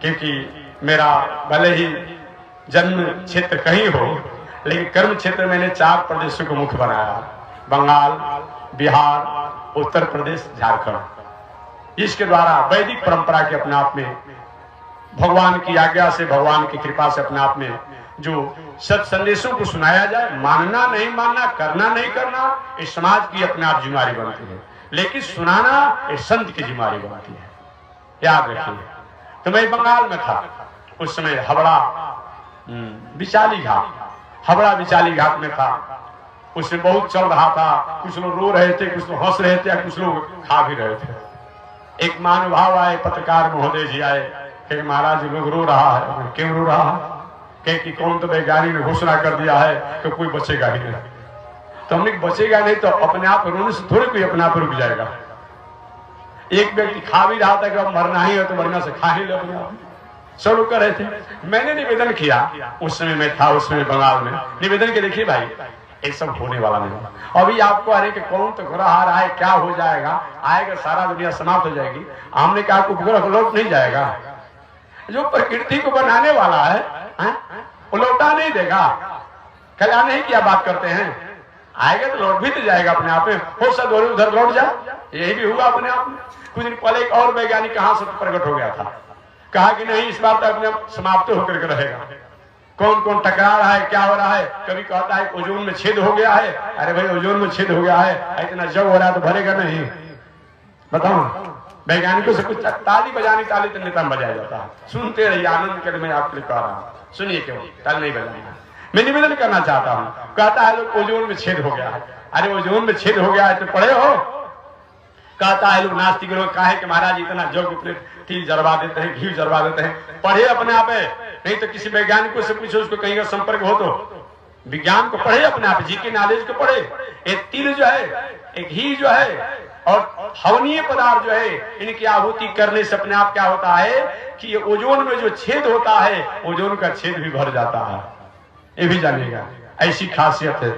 क्योंकि मेरा भले ही जन्म क्षेत्र कहीं हो लेकिन कर्म क्षेत्र मैंने 4 प्रदेशों को मुख्य बनाया, बंगाल, बिहार, उत्तर प्रदेश, झारखंड। इसके द्वारा वैदिक परंपरा के अपने आप में भगवान की आज्ञा से, भगवान की कृपा से अपने आप में जो सत संदेशों को सुनाया जाए, मानना नहीं मानना, करना नहीं करना, इस समाज की अपने आप जिम्मेदारी बनती है, लेकिन सुनाना इस संत की जिम्मेदारी बनती है। याद रखिए। तो मैं बंगाल में था उस समय, हावड़ा विशाली घाट, हावड़ा विशाली घाट में था। उसमें बहुत चल रहा था, कुछ लोग रो रहे थे, कुछ लोग हंस रहे थे, कुछ लोग खा भी रहे थे। एक महानुभाव आए, पत्रकार महोदय जी आए, कि महाराज लोग रो रहा है। क्यों रो रहा है? कि कौन तो वैज्ञानिक ने घोषणा कर दिया है कि कोई बचेगा ही नहीं। तो हमने बचेगा नहीं तो अपने आप रोने से थोड़ी कोई अपने आप रुक जाएगा। एक व्यक्ति खा भी रहा था कि अब मरना ही है तो बढ़िया से खा ही लो, अपने आप सब लोग कर रहे थे। मैंने निवेदन किया, उस समय मैं था उस समय बंगाल में, निवेदन के देखिए भाई ये सब होने वाला नहीं। अभी आपको अरे कि कौन तो ग्रह आ रहा है, क्या हो जाएगा, आएगा सारा दुनिया समाप्त हो जाएगी। हमने कहा आपको ग्रह लौट नहीं जाएगा, जो प्रकृति को बनाने वाला है वो लौटा नहीं देगा। कल्याण नहीं किया बात करते हैं, आएगा तो लौट भी तो जाएगा अपने आप में। हो सकता है उधर लौट जाए, यही भी हुआ अपने आप में। कुछ दिन पहले एक और वैज्ञानिक कहां से प्रकट हो गया था, कहा कि नहीं इस बार तो अपने समाप्त होकर रहेगा। कौन कौन टकरा रहा है, क्या हो रहा है? कभी कहता है ओजोन में छेद हो गया है। अरे भाई ओजोन में छेद हो गया है, इतना जब हो रहा है तो भरेगा नहीं? बताओ। वैज्ञानिकों से कुछ ताली बजानी, ताली तो नेता में बजाया जाता है, सुनते रहिए, आनंद के लिए मैं आपके लिए कह रहा हूँ। सुनिए क्यों ताली नहीं बजाना। मैं निवेदन करना चाहता हूँ। कहता है लोग ओजोन में छेद हो गया है। अरे ओजोन में छेद हो गया है तो पढ़े हो? कहता है लोग नास्तिक लोग कहे कि महाराज इतना जग तिल जरवा देते हैं, घी जरवा देते हैं। पढ़े अपने आप है, नहीं तो किसी वैज्ञानिक से पूछो, उसको कहीं का संपर्क हो तो विज्ञान को पढ़े अपने आप, जी के नॉलेज को पढ़े। एक तिल जो है, एक घी जो है और हवनीय पदार्थ जो है, इनकी आहुति करने से अपने आप क्या होता है कि ये ओजोन में जो छेद होता है, ओजोन का छेद भी भर जाता है। ये भी जानिएगा, ऐसी खासियत है।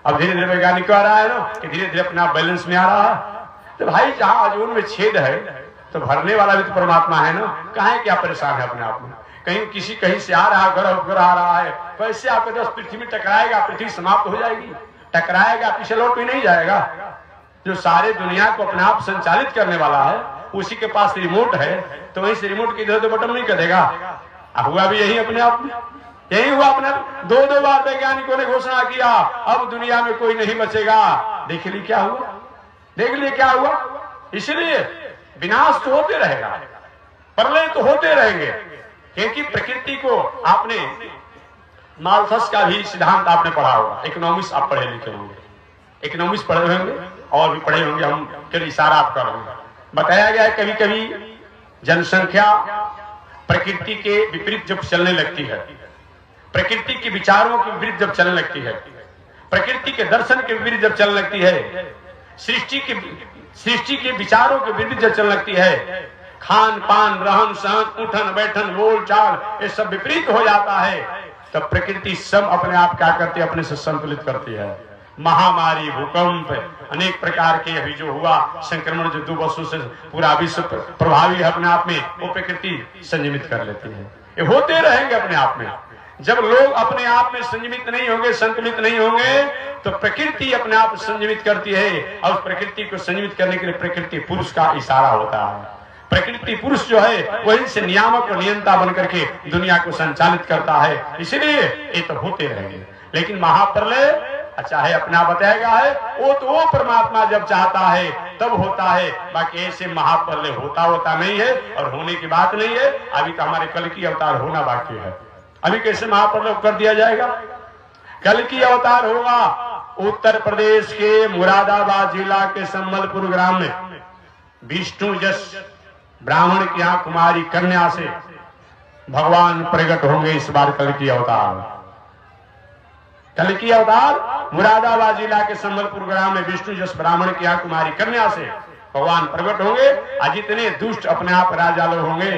अब धीरे धीरे वैज्ञानिक आ रहा है ना कि धीरे धीरे अपना बैलेंस में आ रहा है। तो भाई जहां ओजोन में छेद है तो भरने वाला भी तो परमात्मा है ना। कहे क्या परेशान है अपने आप में? कहीं किसी कहीं से आ रहा है, ग्रह आ रहा है, कैसे आपके दोस्त पृथ्वी में टकराएगा, पृथ्वी समाप्त हो जाएगी। टकराएगा पीछे लौट भी नहीं जाएगा। जो सारे दुनिया को अपने आप संचालित करने वाला है, उसी के पास रिमोट है, तो वहीं से रिमोट की इधर तो बटन नहीं कर देगा। हुआ भी यही अपने आप में, यही हुआ अपने। दो बार वैज्ञानिकों ने घोषणा किया अब दुनिया में कोई नहीं बचेगा। देख ली क्या हुआ, देख लिए क्या हुआ। इसलिए विनाश तो होते रहेगा, प्रलय तो होते रहेंगे, क्योंकि प्रकृति को आपने मालथस का भी सिद्धांत आपने पढ़ा होगा। इकोनॉमिक्स आप पढ़े लिखे होंगे, इकोनॉमिक्स पढ़े होंगे और भी पढ़े होंगे, हम फिर इशारा आप कर रहे हैं। बताया गया है कभी कभी जनसंख्या प्रकृति के विपरीत जब चलने लगती है, प्रकृति के विचारों के विपरीत जब चलने लगती है, प्रकृति के दर्शन के विपरीत जब चलने लगती है, सृष्टि के विचारों के विपरीत जब चलने लगती है, खान पान रहन सहन उठन बैठन बोल चाल ये सब विपरीत हो जाता है, तब प्रकृति सब अपने आप क्या करती है, अपने से संतुलित करती है। महामारी, भूकंप, अनेक प्रकार के अभी जो हुआ संक्रमण जो 2 वर्षों से पूरा विश्व प्रभावी है अपने आप में, वो प्रकृति संयमित कर लेती है। ये होते रहेंगे अपने आप में। जब लोग अपने आप में संयमित नहीं होंगे, संतुलित नहीं होंगे, तो प्रकृति अपने आप संयमित करती है। और प्रकृति को संयमित करने के लिए प्रकृति पुरुष का इशारा होता है। प्रकृति पुरुष जो है वही से नियामक और नियंता बनकर के दुनिया को संचालित करता है। इसलिए ये तो होते रहेंगे। लेकिन महाप्रलय चाहे अपना बताएगा है, वो तो वो परमात्मा जब चाहता है तब होता है। बाकी ऐसे महाप्रलय होता नहीं है और होने की बात नहीं है। अभी तो हमारे कल की अवतार होना बाकी है। अभी कैसे महाप्रलय कर दिया जाएगा? कल की अवतार होगा उत्तर प्रदेश के मुरादाबाद जिला के संबलपुर ग्राम में विष्णु जस ब्राह्मण की यहाँ कुमारी कन्या से भगवान प्रकट होंगे। इस बार कल की अवतार, कल की अवतार मुरादाबाद जिला के संबलपुर ग्राम में विष्णु जस ब्राह्मण की यहाँ कुमारी कन्या से भगवान प्रकट होंगे। आज जितने दुष्ट अपने आप राजा लोग होंगे,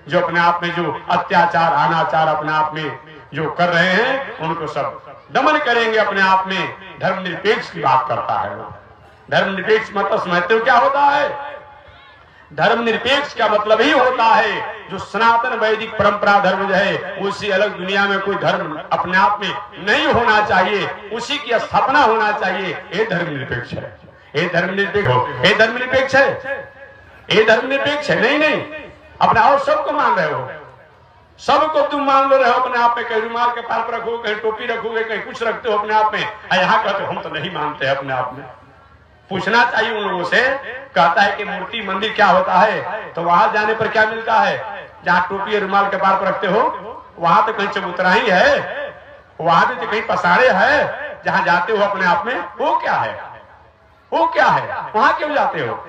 जो अपने आप में जो अत्याचार अनाचार अपने आप में जो कर रहे हैं, उनको सब दमन करेंगे अपने आप में। धर्मनिरपेक्ष की बात करता है वो। धर्मनिरपेक्ष मतलब समझते हो क्या होता है? धर्मनिरपेक्ष का मतलब ही होता है जो सनातन वैदिक परंपरा धर्म जो है, उसी अलग दुनिया में कोई धर्म अपने आप में नहीं होना चाहिए, उसी की स्थापना होना चाहिए। ये धर्मनिरपेक्ष है। ये धर्मनिरपेक्ष हो, ये धर्मनिरपेक्ष है, ये धर्मनिरपेक्ष है। नहीं अपना और सबको मान रहे हो। सबको तुम मान लो रहे हो अपने आप में, कहीं रुमाल के पार पर रखोगे, कहीं टोपी रखोगे, कहीं कुछ रखते हो अपने आप में, यहाँ कहते हो हम तो नहीं मानते अपने आप में। पूछना चाहिए उन लोगों से। कहता है कि मूर्ति मंदिर क्या होता है, तो वहां जाने पर क्या मिलता है? जहाँ टोपी और रुमाल के पार पर रखते हो वहां तो कहीं चबूतरा ही है, वहां भी तो कहीं पसारे है। जहां जाते हो अपने आप में वो क्या है, वो क्या है, वहां क्यों जाते हो?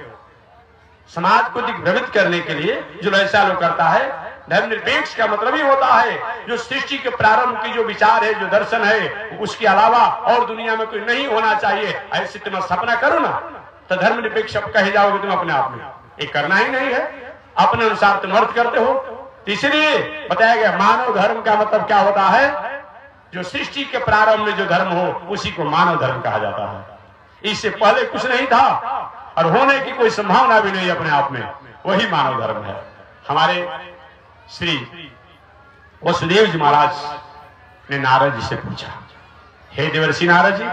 समाज को दिग्भ्रमित करने के लिए जो ऐसा लोग करता है। धर्मनिरपेक्ष का मतलब ही होता है जो सृष्टि के प्रारंभ की जो विचार है, जो दर्शन है, उसके अलावा और दुनिया में कोई नहीं होना चाहिए। ऐसे तुम स्थापना करो ना तो धर्मनिरपेक्ष कहे जाओगे तुम अपने आप में। ये करना ही नहीं है, अपने अनुसार तुम अर्थ करते हो। इसलिए बताया गया मानव धर्म का मतलब क्या होता है? जो सृष्टि के प्रारंभ में जो धर्म हो उसी को मानव धर्म कहा जाता है। इससे पहले कुछ नहीं था और होने की कोई संभावना भी नहीं अपने आप में, वही मानव धर्म है। हमारे श्री वसुदेव जी महाराज ने नारद जी से पूछा, हे देवर्षि नारद जी,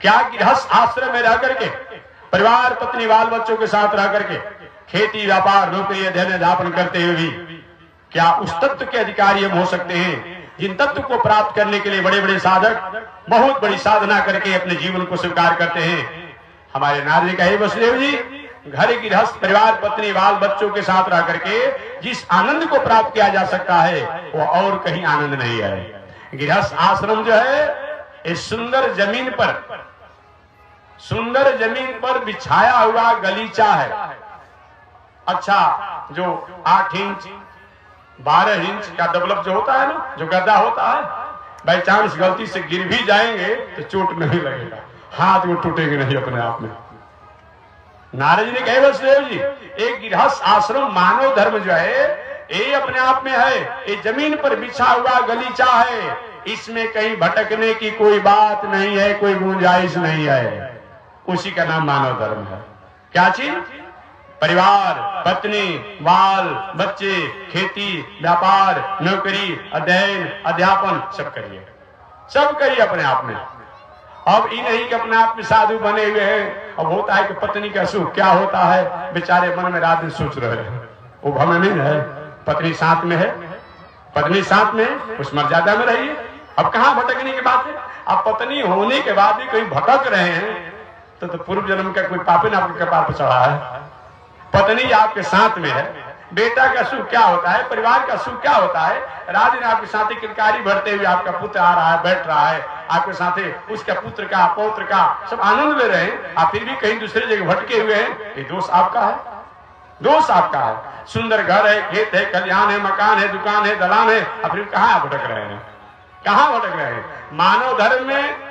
क्या गृहस्थ आश्रम में रह करके परिवार पत्नी बाल बच्चों के साथ रह करके खेती व्यापार नौकरी अध्ययन अध्यापन करते हुए भी क्या उस तत्व के अधिकारी हम हो सकते हैं जिन तत्व को प्राप्त करने के लिए बड़े बड़े साधक बहुत बड़ी साधना करके अपने जीवन को स्वीकार करते हैं? हमारे नारद जी कहे, वसुदेव जी, घर गृहस्थ परिवार पत्नी बाल बच्चों के साथ रह करके जिस आनंद को प्राप्त किया जा सकता है वो और कहीं आनंद नहीं है। गृहस्थ आश्रम जो है इस सुंदर जमीन पर बिछाया हुआ गलीचा है। अच्छा, जो 8 इंच 12 इंच का डेवलप जो होता है ना, जो गद्दा होता है, बाई चांस गलती से गिर भी जाएंगे तो चोट नहीं लगेगा, हाथ वो टूटेंगे नहीं अपने आप में। नारद जी ने कहे, वसुदेव जी, एक गृहस्थ आश्रम मानव धर्म जो है ये अपने आप में है। ये जमीन पर बिछा हुआ गलीचा है, इसमें कहीं भटकने की कोई बात नहीं है, कोई गुंजाइश नहीं है। उसी का नाम मानव धर्म है। क्या चीज? परिवार पत्नी बाल बच्चे खेती व्यापार नौकरी अध्ययन अध्यापन सब करिए अपने आप में। अब ये नहीं कि अपने आप में साधु बने हुए हैं। अब होता है कि पत्नी का सुख क्या होता है, बेचारे मन में रात दिन सोच रहे हैं, वो भ्रम नहीं है। पत्नी साथ में है, पत्नी साथ में उस मर्यादा में रहिए। अब कहाँ भटकने की बात है? अब पत्नी होने के बाद भी कहीं भटक रहे हैं तो पूर्व जन्म का कोई पापी ने आपके कपार पर चढ़ा है। पत्नी आपके साथ में है, बेटा का सुख क्या होता है, परिवार का सुख क्या होता है? रात दिन आपके साथ किलकारी भरते हुए आपका पुत्र आ रहा है, बैठ रहा है आपके साथ, उसका पुत्र का पौत्र का सब आनंद ले रहे हैं, आप फिर भी कहीं दूसरी जगह भटके हुए हैं। ये दोष आपका है, दोष आपका है। सुंदर घर है, खेत है, कल्याण है, मकान है, दुकान है, दलान है, अब फिर कहाँ भटक रहे हैं, कहाँ भटक रहे हैं? मानव धर्म में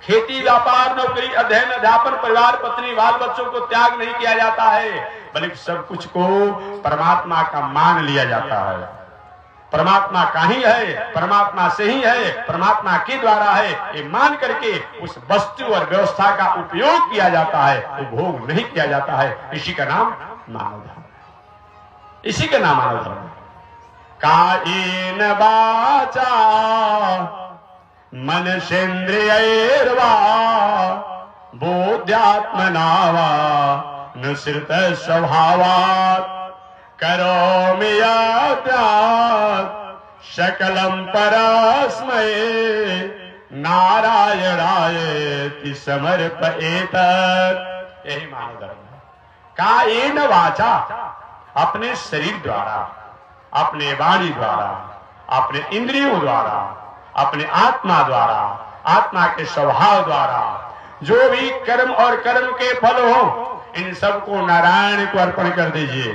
खेती व्यापार नौकरी अध्ययन अध्यापन परिवार पत्नी बाल बच्चों को त्याग नहीं किया जाता है, बल्कि सब कुछ को परमात्मा का मान लिया जाता है। परमात्मा का ही है, परमात्मा से ही है, परमात्मा के द्वारा है, ये मान करके उस वस्तु और व्यवस्था का उपयोग किया जाता है, उपभोग नहीं किया जाता है। इसी का नाम मानव धर्म, इसी का नाम मानव धर्म। कायेन वाचा मनसेन्द्रियैर्वा बोध्यात्मना वा नुसृत स्वभावात् करोमि यद्यत् सकलं परस्मै नारायणायेति समर्पयेत्। यही मानव धर्म है। कायेन वाचा, अपने शरीर द्वारा, अपने वाणी द्वारा, अपने इंद्रियों द्वारा, अपने आत्मा द्वारा, आत्मा के स्वभाव द्वारा जो भी कर्म और कर्म के फल हो, इन सबको नारायण को अर्पण कर दीजिए।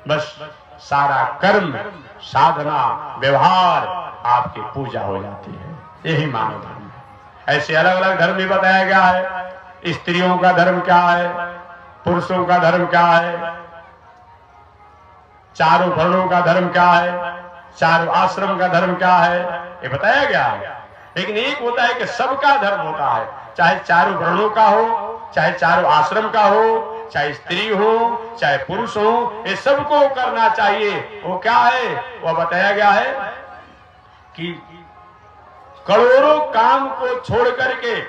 बस सारा कर्म साधना व्यवहार आपकी पूजा हो जाती है। यही मानव धर्म है। ऐसे अलग अलग धर्म भी बताया गया है। स्त्रियों का धर्म क्या है, पुरुषों का धर्म क्या है, चारों वर्णों का धर्म क्या है, चारों आश्रम का धर्म क्या है, ये बताया गया है। लेकिन एक होता है कि सबका धर्म होता है, चाहे चारों वर्णों का हो, चाहे चारों आश्रम का हो, चाहे स्त्री हो चाहे पुरुष हो, ये सबको करना चाहिए। वो क्या है, वो बताया गया है कि करोड़ों काम को छोड़ करके,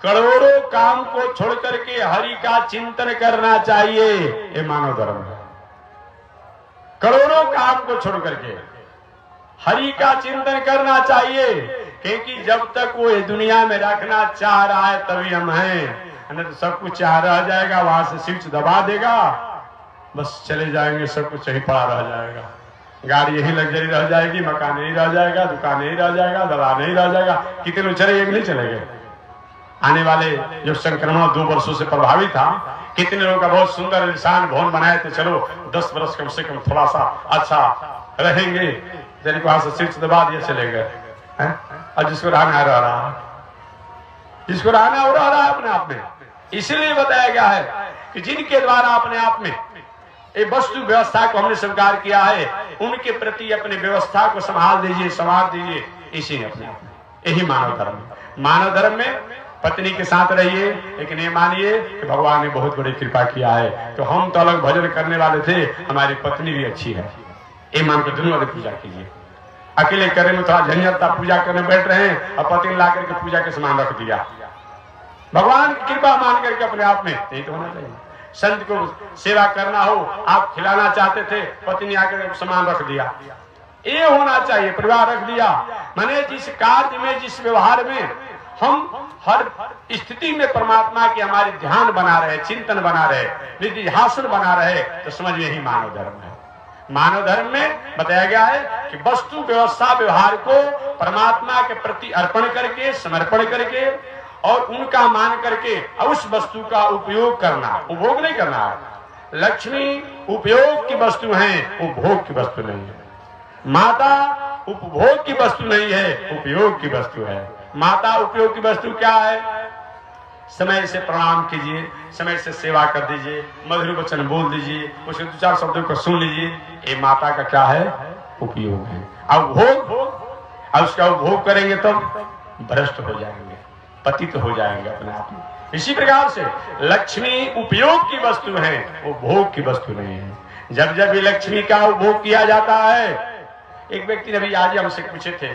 करोड़ों काम को छोड़ करके हरि का चिंतन करना चाहिए। ये मानव धर्म है। करोड़ों काम को छोड़ करके हरि का चिंतन करना चाहिए, क्योंकि जब तक वो इस दुनिया में रखना चाह रहा है तभी हम हैं, नहीं तो सब कुछ चाह रह जाएगा, वहां से स्विच दबा देगा, बस चले जाएंगे, सब कुछ यही पड़ा रह जाएगा, गाड़ी यही लग्जरी रह जाएगी, मकान यही रह जाएगा, दुकान यही रह जाएगा, दवा नहीं रह जाएगा। कितने लोग चले नहीं चलेंगे? आने वाले जो संक्रमण 2 वर्षों से प्रभावित था, कितने लोगों का बहुत सुंदर इंसान भवन बनाए थे, चलो 10 वर्ष कम से कम थोड़ा सा अच्छा रहेंगे, जैसे वहां से स्विच दबा दिए चले गए। और जिसको रहना रह रहा है, जिसको रहना हो रहा है अपने आप में। इसलिए बताया गया है कि जिनके द्वारा अपने आप में ये वस्तु व्यवस्था को हमने स्वीकार किया है, उनके प्रति अपने व्यवस्था को संभाल दीजिए, संभाल दीजिए, इसी अपने आप में। यही मानव धर्म। मानव धर्म में पत्नी के साथ रहिए, लेकिन ये मानिए कि भगवान ने बहुत बड़ी कृपा किया है, तो हम तो अलग भजन करने वाले थे, हमारी पत्नी भी अच्छी है, ये मान कर दोनों वाले पूजा कीजिए। अकेले करे में थोड़ा झंझट था, पूजा करने बैठ रहे हैं और पति ने ला करके पूजा के सामान रख दिया। भगवान की कृपा मान करके अपने आप में यही तो होना चाहिए। संत को सेवा करना हो, आप खिलाना चाहते थे, पत्नी आकर सामान रख दिया, ये होना चाहिए। परिवार रख दिया, माने जिस कार्य में, जिस व्यवहार में हम हर स्थिति में परमात्मा के हमारे ध्यान बना रहे, चिंतन बना रहे, निधिध्यासन बना रहे, तो समझ यही मानव धर्म है। मानव धर्म में बताया गया है कि वस्तु व्यवस्था व्यवहार को परमात्मा के प्रति अर्पण करके, समर्पण करके और उनका मान करके उस वस्तु का उपयोग करना, उपभोग नहीं करना है। लक्ष्मी उपयोग की वस्तु है, उपभोग की वस्तु नहीं है। माता उपभोग की वस्तु नहीं है, उपयोग की वस्तु है। माता उपयोग की वस्तु क्या है? समय से प्रणाम कीजिए, समय से सेवा कर दीजिए, मधुर वचन बोल दीजिए, उसके 2-4 शब्दों को सुन लीजिए, ये माता का क्या है? उपयोग है। अब भोग, अब उसका उपभोग करेंगे तब भ्रष्ट हो जाएंगे, पतित हो जाएंगे अपने आप में। इसी प्रकार से लक्ष्मी उपयोग की वस्तु है, वो भोग की वस्तु नहीं है। जब जब भी लक्ष्मी का उपभोग किया जाता है, एक व्यक्ति ने भी आज हमसे पूछे थे,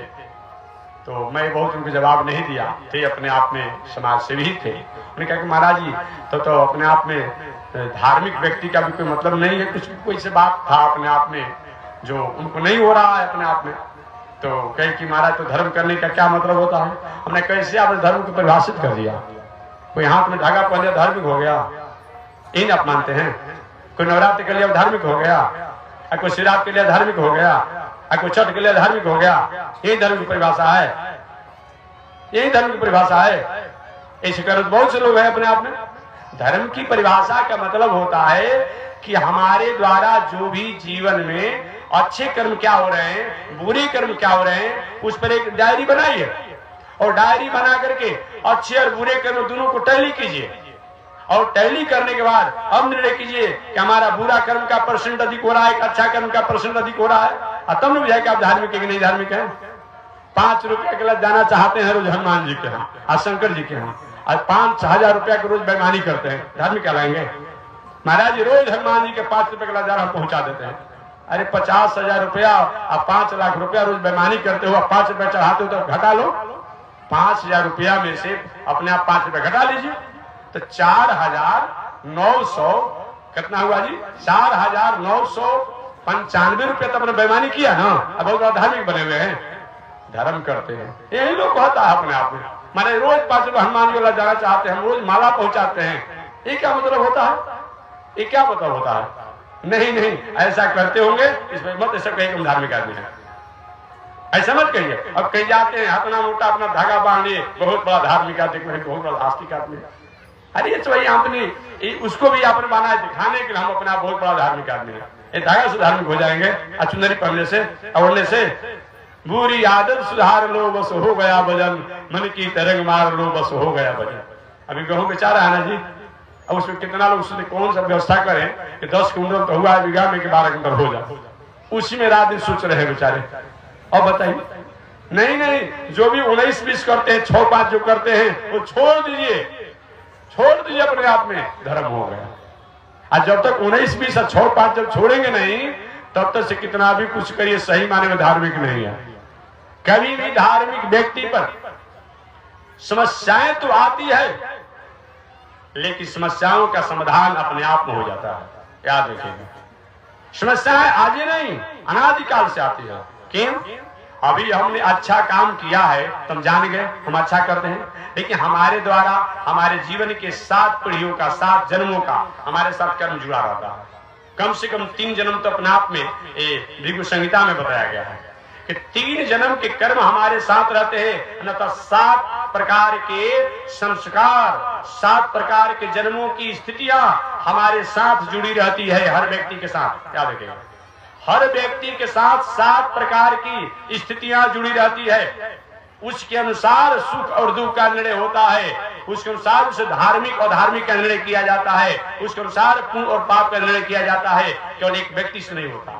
तो मैं बहुत उनको जवाब नहीं दिया, थे अपने आप में समाज सेवी थे। उन्होंने कहा कि महाराज जी तो अपने आप में धार्मिक व्यक्ति का भी कोई मतलब नहीं है, कुछ कोई से बात था अपने आप में जो उनको नहीं हो रहा है अपने आप में। तो कहे कि महाराज तो धर्म करने का क्या मतलब होता है? हमने कैसे आपने धर्म को परिभाषित कर दिया? कोई हाथ में धागा पहन लिया धार्मिक हो गया, इन आप मानते हैं? कोई नवरात्र के लिए धार्मिक हो गया, कोई शिवरात्रि के लिए धार्मिक हो गया, कोई छठ के लिए धार्मिक हो गया, यही धर्म की परिभाषा है, यही धर्म की परिभाषा है। ऐसे कर बहुत से लोग हैं अपने आप में। धर्म की परिभाषा का मतलब होता है कि हमारे द्वारा जो भी जीवन में अच्छे कर्म क्या हो रहे हैं, बुरे कर्म क्या हो रहे हैं, उस पर एक डायरी बनाइए और डायरी बना करके अच्छे और बुरे कर्म दोनों को टैली कीजिए और टैली करने के बाद अब निर्णय कीजिए कि हमारा बुरा कर्म का परसेंट अधिक हो रहा है, अच्छा कर्म का परसेंट अधिक हो रहा है, और तब बुझाए कि आप धार्मिक है कि नहीं धार्मिक है। 5 रुपया के लिए जाना चाहते हैं रोज हनुमान जी के यहाँ, आज शंकर जी के यहाँ, आज 5,000 रुपया के रोज बेईमानी करते हैं, धार्मिक कहलाएंगे? महाराज रोज हनुमान जी के 5 रुपए का हजार हम पहुंचा देते हैं। अरे 50,000 रुपया आप 5 लाख रुपया रोज बेईमानी करते हो, 5 रुपया चढ़ाते हो तो घटा लो। 5,000 रुपया में से अपने आप 5 रुपया घटा लीजिए, तो 4,900 कितना हुआ जी? 4,995 रुपया तो अपने बेईमानी किया ना। अब बहुत धार्मिक बने हुए हैं, धर्म करते हैं, यही लोग कहता है अपने आप में। माने रोज 5 रुपया हनुमान जी वाला जाना चाहते हैं, हम रोज माला पहुंचाते हैं, ये क्या मतलब होता है? ये क्या मतलब होता है? नहीं नहीं, ऐसा करते होंगे इसमें मत ऐसा कहिए हम धार्मिक आदमी है, ऐसा मत कहिए। अब कहीं जाते हैं अपना मोटा अपना धागा बांध लिए, बहुत बड़ा धार्मिक आदमी, बहुत बड़ा आस्तिक आदमी। अरे ये तो वही आपने उसको भी आपने बनाया दिखाने के लिए हम अपना बहुत बड़ा धार्मिक आदमी है, ये धागा से धार्मिक हो जाएंगे। चुनरी पहनने से ओढ़ने से बुरी आदत सुधार लो बस हो गया भजन, मन की तरंग मार लो बस हो गया भजन। अभी गेहूं बेचारा है ना जी, अब उसमें कितना लोग उसने कौन सा व्यवस्था करें कि 10 कुंटल तो हुआ बीघा में कि 12 कुंटल हो जाए, उसी में रात दिन सोच रहे हैं बेचारे। और बताइए, नहीं नहीं, जो भी 19-20 करते हैं, 6-5 जो करते हैं वो छोड़ दीजिए, छोड़ दीजिए, अपने आप में धर्म हो गया। आज जब तक 19-20 और 6-5 जब छोड़ेंगे नहीं, तब तक से कितना भी कुछ करिए सही माने में धार्मिक नहीं है। कभी भी धार्मिक व्यक्ति पर समस्याएं तो आती है, लेकिन समस्याओं का समाधान अपने आप में हो जाता है, याद रखिएगा। समस्याएं आज ही नहीं, अनादिकाल से आती है। क्यों? अभी हमने अच्छा काम किया है तो हम जान गए हम अच्छा करते हैं, लेकिन हमारे द्वारा हमारे जीवन के 7 पीढ़ियों का, 7 जन्मों का हमारे साथ कर्म जुड़ा रहता है। कम से कम 3 जन्म तो अपने आप में भृगु संहिता में बताया गया है कि 3 जन्म के कर्म हमारे साथ रहते हैं, अन्यथा 7 प्रकार के संस्कार, 7 प्रकार के जन्मों की स्थितियां हमारे साथ जुड़ी रहती है। हर व्यक्ति के साथ, याद रखिएगा, हर व्यक्ति के साथ 7 प्रकार की स्थितियां जुड़ी रहती है। उसके अनुसार सुख और दुख का निर्णय होता है, उसके अनुसार उसे धार्मिक और अधार्मिक का निर्णय किया जाता है, उसके अनुसार पुण्य और पाप का निर्णय किया जाता है। केवल एक व्यक्ति से नहीं होता।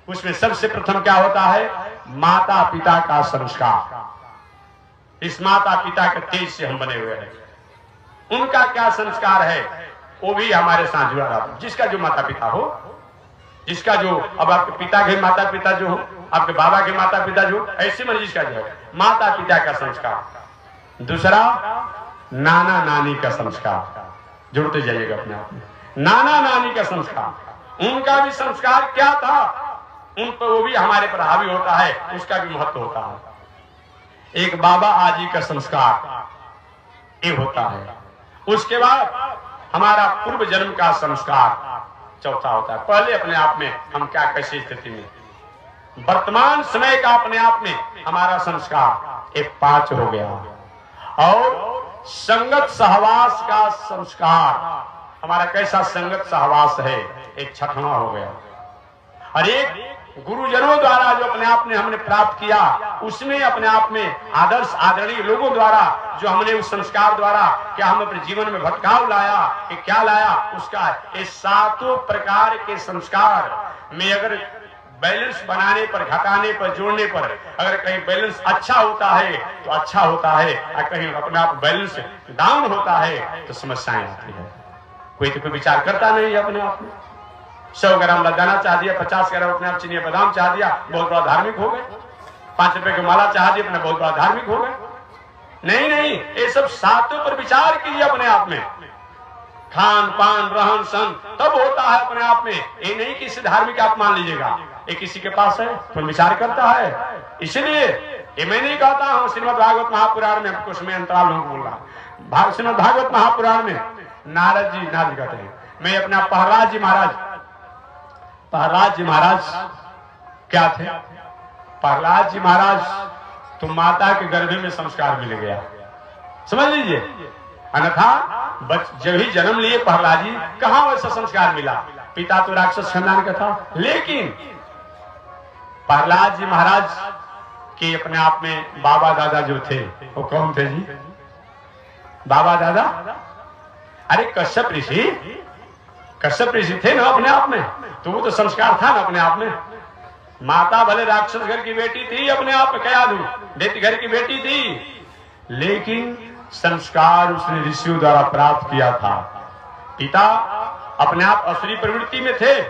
उसमें सबसे प्रथम क्या होता है? माता पिता का संस्कार। इस माता पिता के तेज से हम बने हुए हैं। उनका क्या संस्कार है वो भी हमारे साथ जुड़ा रहा है। जिसका जो माता पिता हो, जिसका जो, अब आपके पिता के माता पिता जो हो, आपके बाबा के माता पिता जो, ऐसे मन जिसका जो है माता पिता का संस्कार। दूसरा नाना नानी का संस्कार, जुड़ते जाइएगा अपने आप में। नाना नानी का संस्कार, उनका भी संस्कार क्या था, उन पर वो भी हमारे पर हावी होता है, उसका भी महत्व होता है। एक बाबा आजी का संस्कार ये होता है। उसके बाद हमारा पूर्व जन्म का संस्कार चौथा होता है। पहले अपने आप में हम क्या, कैसी स्थिति में, वर्तमान समय का अपने आप में हमारा संस्कार एक 5 हो गया। और संगत सहवास का संस्कार, हमारा कैसा संगत सहवास है, एक 6वां हो गया। और एक गुरुजनों द्वारा जो अपने आप में हमने प्राप्त किया, उसमें अपने आप में आदर्श आदरणीय लोगों द्वारा जो हमने उस संस्कार द्वारा क्या हम अपने जीवन में भटकाव लाया, कि क्या लाया, उसका ये 7 प्रकार के संस्कार में अगर बैलेंस बनाने पर, घटाने पर, जोड़ने पर, अगर कहीं बैलेंस अच्छा होता है तो अच्छा होता है, और कहीं अपने आप बैलेंस डाउन होता है तो समस्याएं आती है। कोई तो कोई विचार करता नहीं है अपने आप में। 100 ग्राम लदाना चाह दिया, 50 ग्राम अपने आप चीनी बादाम चाह दिया, बहुत बड़ा धार्मिक हो गए। 5 रुपए की माला चाह दी, अपने बहुत बड़ा धार्मिक हो गए। नहीं नहीं, ये सब 7 पर विचार कीजिए अपने आप में। खान पान रहन सहन तब होता है अपने आप में। ये नहीं कि इसे धार्मिक आप मान लीजिएगा, ये किसी के पास है तो विचार करता है। इसलिए ये मैं नहीं कहता हूँ श्रीमद् भागवत महापुराण में, कुछ में अंतराल लोग बोल रहा, श्रीमद् भागवत महापुराण में नारद जी कहते हैं, मैं अपना प्रहलाद जी महाराज क्या थे? प्रहलाद जी महाराज तो माता के गर्भ में संस्कार मिल गया, समझ लीजिए। अन्यथा जब ही जन्म लिए प्रहलाद जी, कहां वैसा संस्कार मिला? पिता तो राक्षस खानदान का था, लेकिन प्रहलाद जी महाराज के अपने आप में बाबा दादा जो थे वो कौन थे जी? बाबा दादा, अरे कश्यप ऋषि थे ना अपने आप में, तो वो तो संस्कार था ना अपने आप में। माता भले राक्षस घर की बेटी थी, अपने आप में क्या दूं, दैत्य घर की बेटी थी, लेकिन संस्कार उसने ऋषियों द्वारा प्राप्त किया था। पिता अपने आप असुरी प्रवृत्ति में थे,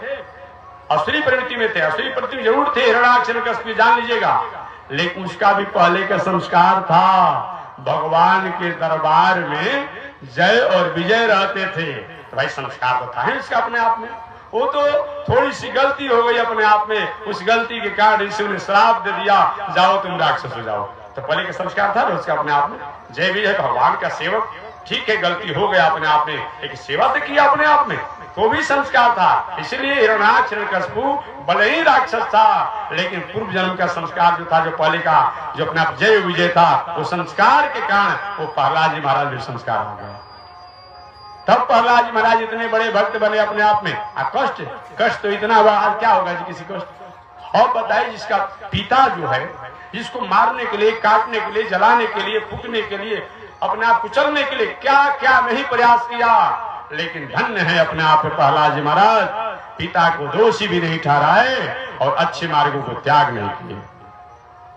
असुरी प्रवृत्ति में जरूर थे, हिरण्याक्ष जान लीजिएगा, लेकिन उसका भी पहले का संस्कार था। भगवान के दरबार में जय और विजय रहते थे, तो भाई संस्कार तो था है इसका अपने आप में। वो तो थोड़ी सी गलती हो गई अपने आप में, उस गलती के कारण ऋषि ने श्राप दे दिया, जाओ तुम राक्षस हो जाओ। तो पहले का संस्कार था उसका अपने आप में, जय विजय, भगवान का सेवक। ठीक है गलती हो गया अपने आप में, लेकिन सेवा तो किया अपने आप में, तो भी संस्कार था। इसलिए हिरण्याक्ष भले ही राक्षस था, लेकिन पूर्व जन्म का संस्कार जो था, जो पहले का जो अपने आप जय विजय था, वो संस्कार के कारण वो प्रहलाद जी महाराज भी संस्कार हो गया। तब प्रहलाद जी महाराज इतने बड़े भक्त बने अपने आप में। कष्ट तो इतना हुआ, आज क्या होगा जी किसी कष्ट? और बताइए, जिसका पिता जो है, जिसको मारने के लिए, काटने के लिए, जलाने के लिए, फूकने के लिए, अपने आप कुचलने के लिए क्या क्या नहीं प्रयास किया, लेकिन धन्य है अपने आप में प्रहलाद जी महाराज, पिता को दोषी भी नहीं ठहराए और अच्छे मार्गों को त्याग नहीं किए।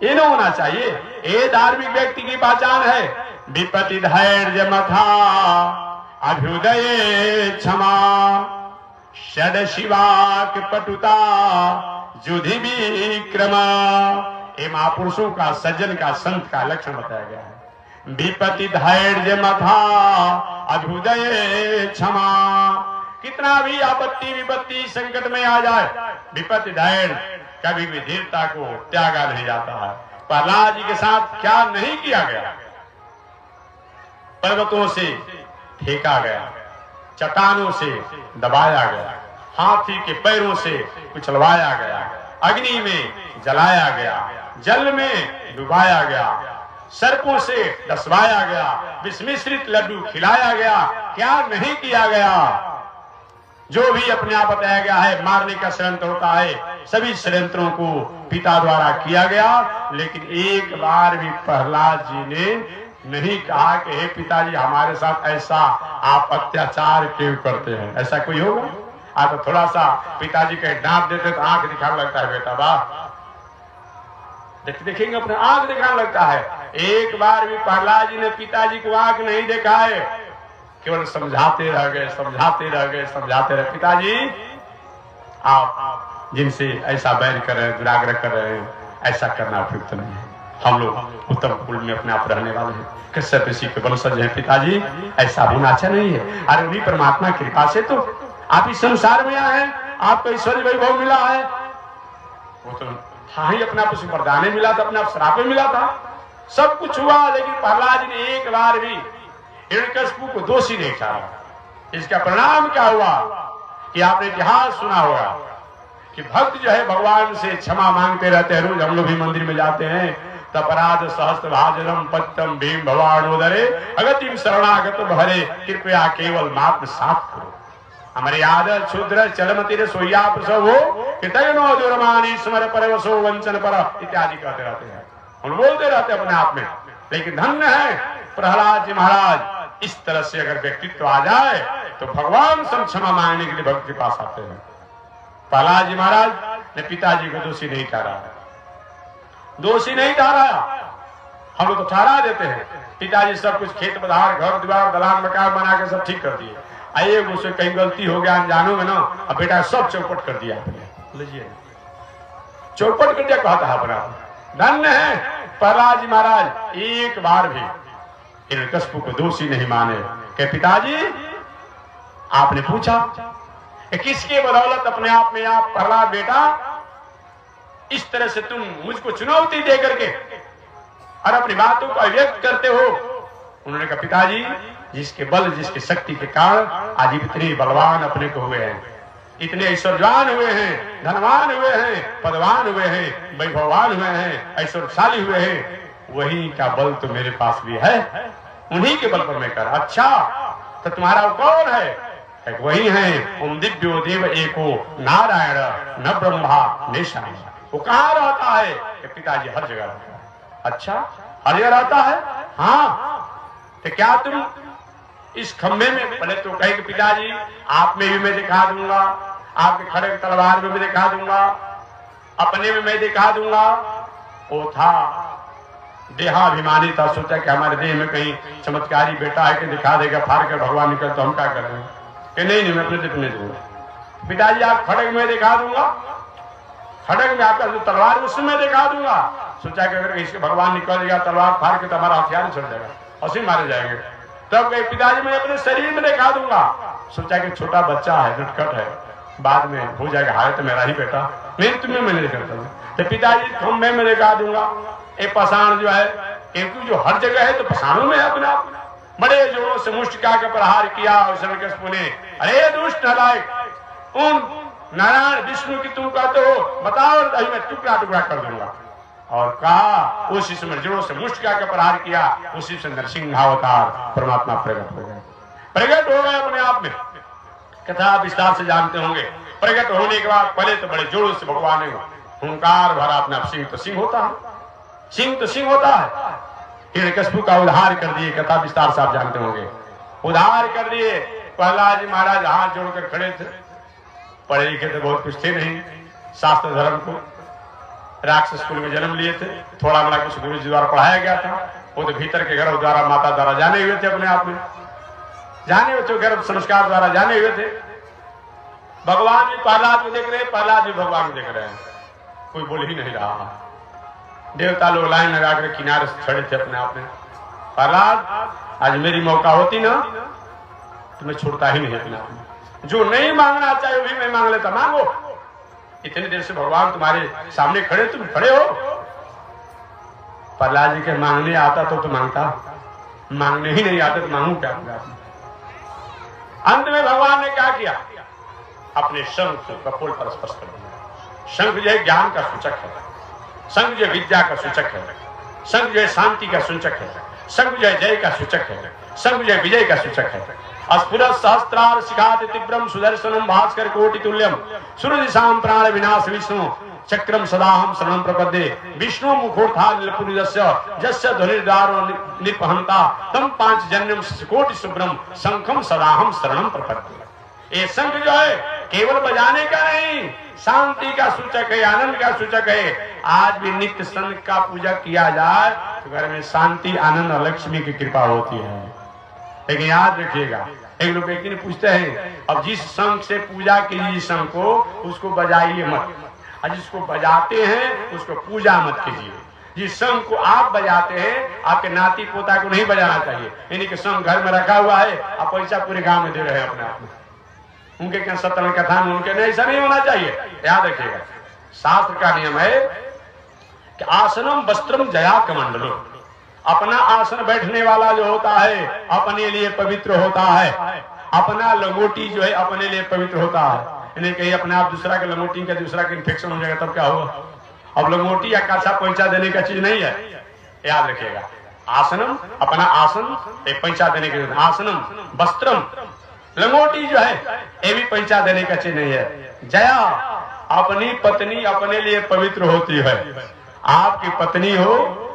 ये न होना चाहिए। ये धार्मिक व्यक्ति की पहचान है। विपत्ति धैर्य मथा अभ्युदय क्षमा षड शिवाक पटुता जुधि विक्रमा। ये महापुरुषों का, सज्जन का, संत का लक्षण बताया गया है। विपत्ति धैर्य मथा अभ्युदय क्षमा कितना भी आपत्ति विपत्ति संकट में आ जाए, विपत्ति धैर्य कभी भी धीरता को त्यागा नहीं जाता है। प्रहलाद जी के साथ क्या नहीं किया गया, पर्वतों से फेंका गया, चट्टानों से दबाया गया, हाथी के पैरों से कुचलवाया गया, अग्नि में जलाया गया, जल में डुबाया गया, सर्पों से डसवाया गया, विषमिश्रित लड्डू खिलाया गया, क्या नहीं किया गया। जो भी अपने आप बताया गया है मारने का षड्यंत्र होता है, सभी षड्यंत्रों को पिता द्वारा किया गया, लेकिन एक बार भी प्रहलाद जी ने नहीं कहा कि हे पिताजी हमारे साथ ऐसा आप अत्याचार क्यों करते हैं। ऐसा कोई होगा? आप तो थोड़ा सा पिताजी के डांट देते तो आंख दिखाने लगता है, बेटा वाह देखेंगे अपने आंख दिखाने लगता है। एक बार भी प्रहलाद जी ने पिताजी को आंख नहीं देखा है, केवल समझाते रह गए, समझाते रह गए, समझाते रहे। पिताजी आप जिनसे ऐसा बैर कर रहे हैं, दुराग्रह कर रहे हैं, ऐसा करना उपयुक्त नहीं है। हम लोग उत्तम कुल में अपने आप रहने वाले हैं, कश्यप ऋषि के वंशज हैं। पिताजी ऐसा होना अच्छा नहीं है। अरे उन्हीं परमात्मा की कृपा से तो आप इस संसार में आए हैं, आपको ऐश्वर्य वैभव मिला है। वो तो हाँ ही अपने आप वरदान मिला था, अपने आप श्राप मिला था, सब कुछ हुआ, लेकिन प्रहलाद जी ने एक बार भी हिरण्यकशिपु को दोषी नहीं ठहराया। इसका परिणाम क्या हुआ कि आपने इतिहास सुना होगा कि भक्त जो है भगवान से क्षमा मांगते रहते हैं। रोज हम लोग भी मंदिर में जाते हैं, तपराध सहस्त्र भाजनम पत्तम भीम भवानोदरे अगतिम शरणागत भरे कृपया केवल मात्र साफ करो। हमारे आदर क्षुद्र चलमतिर सोया प्रसव हो कृतज्ञो दुर्मानी स्मर परवशो वंचन पर इत्यादि कहते रहते हैं, हम बोलते रहते हैं अपने आप में। लेकिन धन्य है प्रहलाद जी महाराज, इस तरह से अगर व्यक्तित्व आ जाए तो भगवान से क्षमा मांगने के लिए भक्त के पास आते हैं। प्रहलाद जी महाराज ने पिताजी को दोषी नहीं ठहराया, दोषी नहीं ठहराया। हम लोग तो ठहरा देते हैं, पिताजी सब कुछ खेत बधार घर द्वार दलान मकान बना के सब ठीक कर दिए, आइए मुझसे कहीं गलती हो गया अनजानो में ना, अब बेटा सब चौपट कर दिया आपने, लीजिए चौपट कर दिया कहता है अपना। धन्य है प्रहलाद जी महाराज, एक बार भी हिरण्यकशिपु को दोषी नहीं माने कि पिताजी आपने पूछा कि किसके बदौलत अपने आप में आप प्रहलाद बेटा इस तरह से तुम मुझको चुनौती दे करके और अपनी बातों को अभिव्यक्त करते हो। उन्होंने कहा पिताजी जिसके बल जिसके शक्ति के कारण आज इतने बलवान अपने को हुए हैं, इतने ऐश्वर्यवान हुए हैं, धनवान हुए हैं, पदवान हुए हैं, वैभववान हुए हैं, ऐश्वर्यशाली हुए हैं, वही का बल तो मेरे पास भी है, उन्हीं के बल पर मैं कर। अच्छा तो तुम्हारा कौन है? वही है ओम दिव्यो देव एको नारायण न ब्रह्मा निशान। वो कहाँ रहता है? पिताजी हर जगह रहता है। अच्छा हर जगह रहता है? हाँ। तो क्या तुम इस खंभे में, पहले तो कहे कि पिताजी आप में भी मैं दिखा दूंगा, आपके खड़े तलवार में भी दिखा दूंगा, अपने में मैं दिखा दूंगा। वो था देहाभिमानी था, सोचा कि हमारे देह में कहीं चमत्कारी बेटा है कि दिखा देगा, फाड़ कर भगवान निकल तो हम क्या करें कि नहीं मैं अपने दिखने दूंगा। पिताजी आप खड़ग में दिखा दूंगा, खड़ग में आपका जो तलवार उसमें दिखा दूंगा। सोचा कि अगर इसके भगवान निकल जाएगा तलवार फाड़ के तो हमारा हथियार छोड़ जाएगा, उसी मारे जाएंगे। तब कहे पिताजी मैं अपने शरीर में दिखा दूंगा। सोचा कि छोटा बच्चा है, नटखट है, बाद में हो जाएगा, हाय तो मेरा ही बेटा, नहीं तुम्हें मैं नहीं दिखाता हूँ। तो पिताजी खंभे में दिखा दूंगा। एक पाषाण जो है, क्योंकि जो हर जगह है तो पाषाणों में है अपने आप। बड़े जोरों से मुष्टिका का प्रहार किया हिरण्यकशिपु ने। अरे दुष्ट नालायक, उन नारायण विष्णु की तुम कहते हो, बताओ मैं टुकड़ा टुकड़ा कर दूंगा। और कहा उसी समय जोरों से मुष्टिका का प्रहार किया, उसी से नरसिंहावतार परमात्मा प्रकट हो गए, प्रकट हो गए अपने आप में। कथा विस्तार से जानते होंगे। प्रकट होने के बाद पहले तो बड़े जोरों से भगवान ने हुंकार भरा अपना। सिंह तो सिंह होता है, सिंह तो सिंह होता है। हिरण्यकशिपु का उद्धार कर दिए, कथा विस्तार से आप जानते होंगे। उद्धार कर दिए। प्रहलाद जी महाराज हाथ जोड़कर खड़े थे, पढ़े लिखे थे बहुत कुछ थे नहीं, शास्त्र धर्म को राक्षस कुल में जन्म लिए थे, थोड़ा बड़ा कुछ गुरु जी द्वारा पढ़ाया गया था। वो तो भीतर के गर्भ द्वारा माता द्वारा जाने हुए थे, अपने आप में जाने हुए थे, गर्भ संस्कार द्वारा जाने हुए थे। भगवान भी प्रहलाद को देख रहे हैं, प्रहलाद भी भगवान को देख रहे हैं, कोई बोल ही नहीं रहा। देवता लोग लाइन लगा कर किनारे से खड़े थे अपने आप में। प्रहलाद आज मेरी मौका होती ना तो मैं छोड़ता ही नहीं अपने आप में, जो नहीं मांगना चाहिए वो भी मैं मांग लेता, मांगो। इतनी देर से भगवान तुम्हारे सामने खड़े, तुम खड़े हो। प्रहलाद जी के मांगने आता तो मांगता, मांगने ही नहीं आता तो मांगू क्या? अंत में भगवान ने क्या किया? अपने शंख को कपोल पर स्पर्श कर दिया। शंख जो है ज्ञान का सूचक है, शंख जो विद्या का सूचक है, शंख जो है शांति का सूचक है, शंख जो है जय का सूचक है, शंख जो है विजय का सूचक है। अस्फुरत् सहस्त्रार शिखाति तीव्रम सुदर्शनम भास्कर कोटि तुल्यम सुरदिशां प्राण विनाश विष्णु चक्रम सदाहम शरणं प्रपद्ये विष्णु मुखोत्थानपुरुषस्य जस्य ध्वनिर्दारो निपहंता तम पांच जन्म कोटि शुभ्रम शंखम सदाहम शरणं प्रपद्ये। ये शंख जो है केवल बजाने का नहीं, शांति का सूचक है, आनंद का सूचक है। आज भी नित्य शंख का पूजा किया जाए तो घर में शांति, आनंद और लक्ष्मी की कृपा होती है। लेकिन याद रखिएगा, एक लोग व्यक्ति ने पूछते हैं, अब जिस शंख से पूजा कीजिए शंख को, उसको बजाइए मत, और जिसको बजाते हैं उसको पूजा मत कीजिए। जिस शंख को आप बजाते हैं, आपके नाती पोता को नहीं बजाना चाहिए। यानी कि शंख घर में रखा हुआ है, आप पैसा पूरे गांव में दे रहे हैं अपने आप में, उनके क्या सत्तर कथा में उनके नहीं, ऐसा नहीं होना चाहिए। याद रखिएगा, शास्त्र का नियम है कि आसनम वस्त्रम जया कमंडलो, अपना आसन बैठने वाला जो होता है अपने लिए पवित्र होता है, अपना लंगोटी जो है अपने लिए पवित्र होता है। यानी कहीं अपने आप दूसरा के लंगोटी का दूसरा का इन्फेक्शन हो जाएगा तब क्या होगा? अब लंगोटी या काछा पैसा देने का चीज नहीं है, याद रखिएगा। आसनम, अपना आसन पैसा देने के, आसनम वस्त्रम, लंगोटी जो है ये भी पैसा देने का चीज नहीं है। जया, अपनी पत्नी अपने लिए पवित्र होती है। आपकी पत्नी हो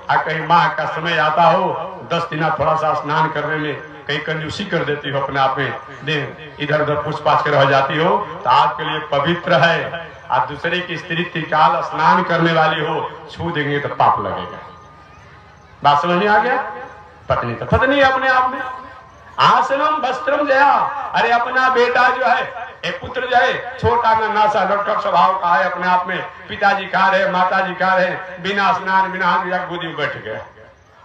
और कहीं माह का समय आता हो, 10 दिन थोड़ा सा स्नान करने में कहीं कंजूसी कर देती हो, अपने आप में दिन इधर उधर पूछ पाछ कर रह जाती हो, तो आपके लिए पवित्र है। आप दूसरे की स्त्री त्रिकाल स्नान करने वाली हो, छू देंगे तो पाप लगेगा। बात समझ में आ गया? पत्नी तो पत्नी अपने आप में। आसनम वस्त्रम जया, अरे अपना बेटा जो है, एक पुत्र जो है छोटा नन्हा लटक स्वभाव का है, अपने आप में पिताजी खा रहे, माताजी खा रहे, बिना स्नान बिना गोदी में बैठ गए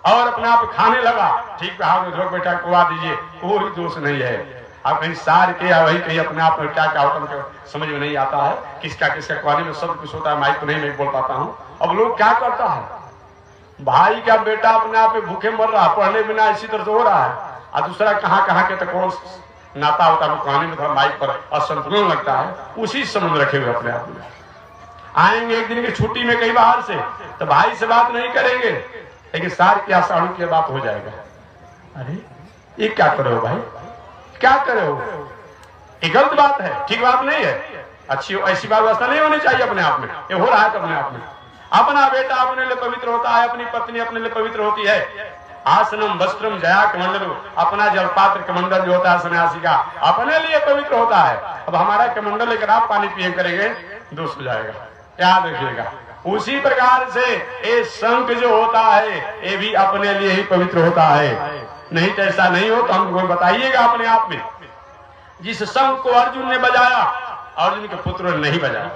और अपने आप खाने लगा, ठीक है हाथ में धोख बैठा कुआ दीजिए, कोई दोष नहीं है। आप कहीं सार के या वही कहीं अपने आप में क्या क्या होता समझ में नहीं आता है, किसका किसका कुआने में सब कुछ होता है, माइक को नहीं मैं बोल पाता हूँ। अब लोग क्या करता है, भाई का बेटा अपने आप में भूखे मर रहा, पढ़ने बिना इसी तरह से हो रहा है, और दूसरा कहाँ कहाँ के तो कौन नाता होता है, कहानी में थोड़ा माइक पर असंतुलन लगता है, उसी संबंध रखे हुए अपने आप में। आएंगे एक दिन की छुट्टी में कई बाहर से, तो भाई से बात नहीं करेंगे, लेकिन सार क्या साड़ू की बात हो जाएगा। अरे ये क्या करो भाई, क्या करो, ये गलत बात है, ठीक बात नहीं है, अच्छी ऐसी बात व्यवस्था नहीं होनी चाहिए अपने आप में। ये हो रहा है अपने आप में। अपना बेटा अपने लिए पवित्र होता है, अपनी पत्नी अपने लिए पवित्र होती है। आसनम वस्त्रम जया कमंडलो, अपना जलपात्र कमंडल जो होता है सन्यासी का अपने लिए पवित्र होता है। अब हमारा कमंडल लेकर आप पानी पिए करेंगे, दोष हो जाएगा, याद रखिएगा। उसी प्रकार से ये शंख जो होता है ये भी अपने लिए ही पवित्र होता है। नहीं तो ऐसा नहीं हो तो हमको बताइएगा अपने आप में। जिस शंख को अर्जुन ने बजाया, अर्जुन के पुत्र ने नहीं बजाया।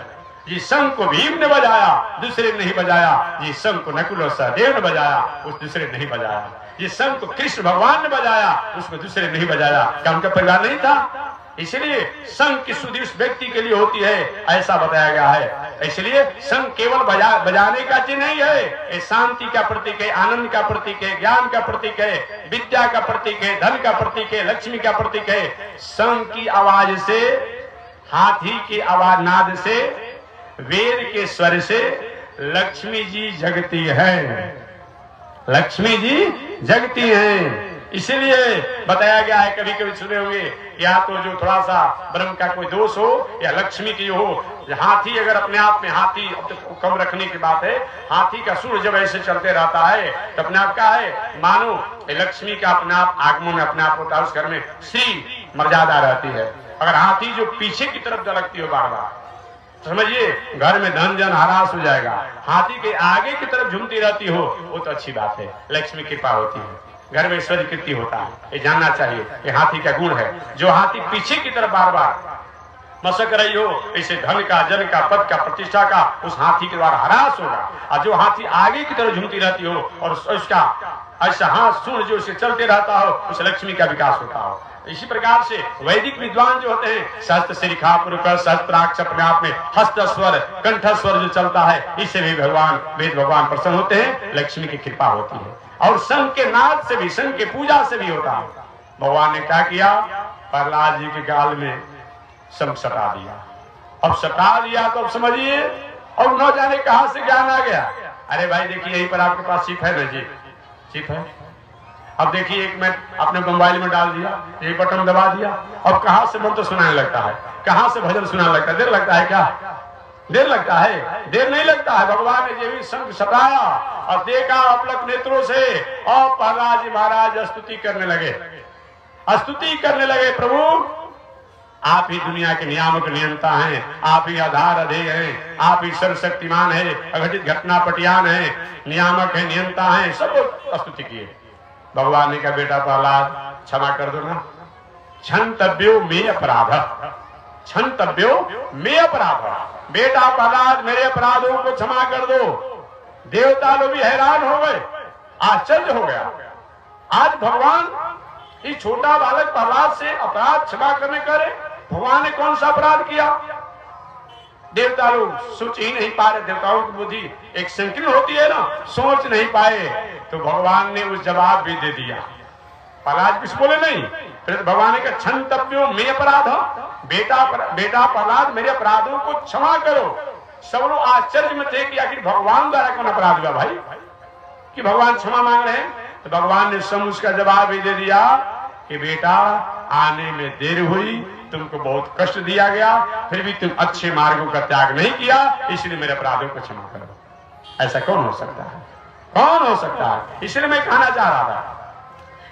जिस शंख को भीम ने बजाया, दूसरे ने नहीं बजाया। जिस शंख को नकुल और सहदेव ने बजाया, उस दूसरे ने नहीं बजाया। जिस शंख को कृष्ण भगवान ने बजाया, उसको दूसरे ने नहीं बजाया। क्या उनका परिवार नहीं था? इसलिए शंख की शुद्धि उस व्यक्ति के लिए होती है, ऐसा बताया गया है। इसलिए शंख केवल बजाने का चीज नहीं है, ये शांति का प्रतीक है, आनंद का प्रतीक है, ज्ञान का प्रतीक है, विद्या का प्रतीक है, धन का प्रतीक है, लक्ष्मी का प्रतीक है। शंख की आवाज से, हाथी की आवाज नाद से, वेद के स्वर से लक्ष्मी जी जगती है, लक्ष्मी जी जगती है। इसीलिए बताया गया है, कभी कभी सुने होंगे, या तो जो थोड़ा सा ब्रह्म का कोई दोष हो या लक्ष्मी की हो। हाथी अगर अपने आप में, हाथी तो कम रखने की बात है, हाथी का सूर जब ऐसे चलते रहता है तो अपने आप का है, मानो लक्ष्मी का अपने आप आगमन अपने आप होता है, उस घर में श्री मर्यादा रहती है। अगर हाथी जो पीछे की तरफ दलकती हो बार बार, समझिए घर में धन जन हरास हो जाएगा। हाथी के आगे की तरफ झूमती रहती हो, वो तो अच्छी बात है, लक्ष्मी कृपा होती है, घर में ईश्वर कृति होता है। ये जानना चाहिए, ये हाथी का गुण है। जो हाथी पीछे की तरफ बार बार मशक रही हो, इसे धन का, जन का, पद का, प्रतिष्ठा का उस हाथी के द्वारा हरास होगा। और जो हाथी आगे की तरफ झूमती रहती हो और उसका ऐसा हाथ सुन जो उसे चलते रहता हो, उस लक्ष्मी का विकास होता हो। इसी प्रकार से वैदिक विद्वान जो होते हैं, सहस्त्र शिखा पुरुष सहस्त्राक्ष अपने आप में हस्त स्वर कंठ स्वर जो चलता है, इससे भी भगवान वेद भगवान प्रसन्न होते हैं, लक्ष्मी की कृपा होती है। और शंख के नाद से भी, शंख के पूजा से भी होता है। भगवान ने क्या किया, प्रहलाद जी के गाल में शंख सटा दिया। अब सटा दिया तो अब समझिए, और न जाने कहां से ज्ञान आ गया। अरे भाई देखिए, यहीं पर आपके पास चिप है ना जी, चिप है। अब देखिए, एक मैं अपने मोबाइल में डाल दिया, एक बटन दबा दिया, अब कहां से मंत्र सुनाने लगता है, कहां से भजन सुनाने लगता है। देर लगता है क्या? देर लगता है? देर नहीं लगता है। भगवान ने जो भी शंख सटाया और देखा अपलक नेत्रों से, और प्रहलाद जी महाराज स्तुति करने लगे, स्तुति करने लगे, प्रभु आप ही दुनिया के नियामक नियंता हैं, आप ही आधार अधेय हैं, आप ही सर्वशक्तिमान है, अघटित घटना पटियान है, नियामक है, नियंता है, सब स्तुति किए। भगवान ने कहा, बेटा प्रहलाद क्षमा कर दो ना, क्षंतव्यो में अपराध, क्षंतव्यो में अपराध। बेटा प्रहलाद मेरे अपराधों को क्षमा कर दो। देवता लोग भी हैरान हो गए, आश्चर्य हो गया। आज भगवान इस छोटा बालक प्रहलाद से अपराध क्षमा करने करे, भगवान ने कौन सा अपराध किया? देवता लोग सोच ही नहीं पा रहे, देवताओं की बुद्धि एक संकीर्ण होती है ना, सोच नहीं पाए। तो भगवान ने उस जवाब भी दे दिया। प्रहलाद कुछ बोले नहीं, फिर भगवान ने कहा, क्षंतव्यो में अपराध, बेटा प्रहलाद मेरे अपराधों को क्षमा करो। सब लोग आश्चर्य में थे कि आखिर भगवान द्वारा कौन अपराध हुआ भाई, कि भगवान क्षमा मांग रहे हैं। तो भगवान ने स्वयं उसका जवाब भी दे दिया कि बेटा आने में देर हुई, तुमको बहुत कष्ट दिया गया, फिर भी तुम अच्छे मार्गों का त्याग नहीं किया, इसलिए मेरे अपराधों को क्षमा करो। ऐसा कौन हो सकता है? कौन हो सकता है? इसलिए मैं कहना चाह रहा था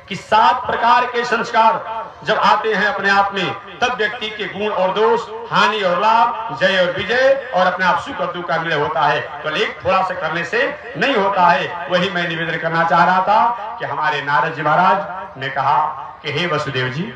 कि 7 प्रकार के संस्कार जब आते हैं अपने आप में, तब व्यक्ति के गुण और दोष, हानि और लाभ, जय और विजय, और अपने आप सुख और दुख का निर्णय होता है। तो एक थोड़ा सा करने से नहीं होता है। वही मैं निवेदन करना चाह रहा था कि हमारे नारद जी महाराज ने कहा कि हे वसुदेव जी,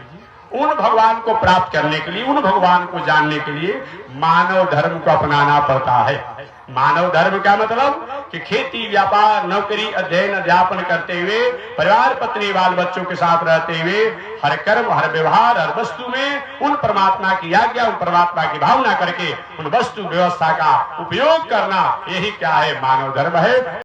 उन भगवान को प्राप्त करने के लिए, उन भगवान को जानने के लिए मानव धर्म को अपनाना पड़ता है। मानव धर्म का मतलब कि खेती, व्यापार, नौकरी, अध्ययन, अध्यापन करते हुए, परिवार, पत्नी, बाल बच्चों के साथ रहते हुए, हर कर्म, हर व्यवहार, हर वस्तु में उन परमात्मा की आज्ञा, उन परमात्मा की भावना करके उन वस्तु व्यवस्था का उपयोग करना, यही क्या है? मानव धर्म है।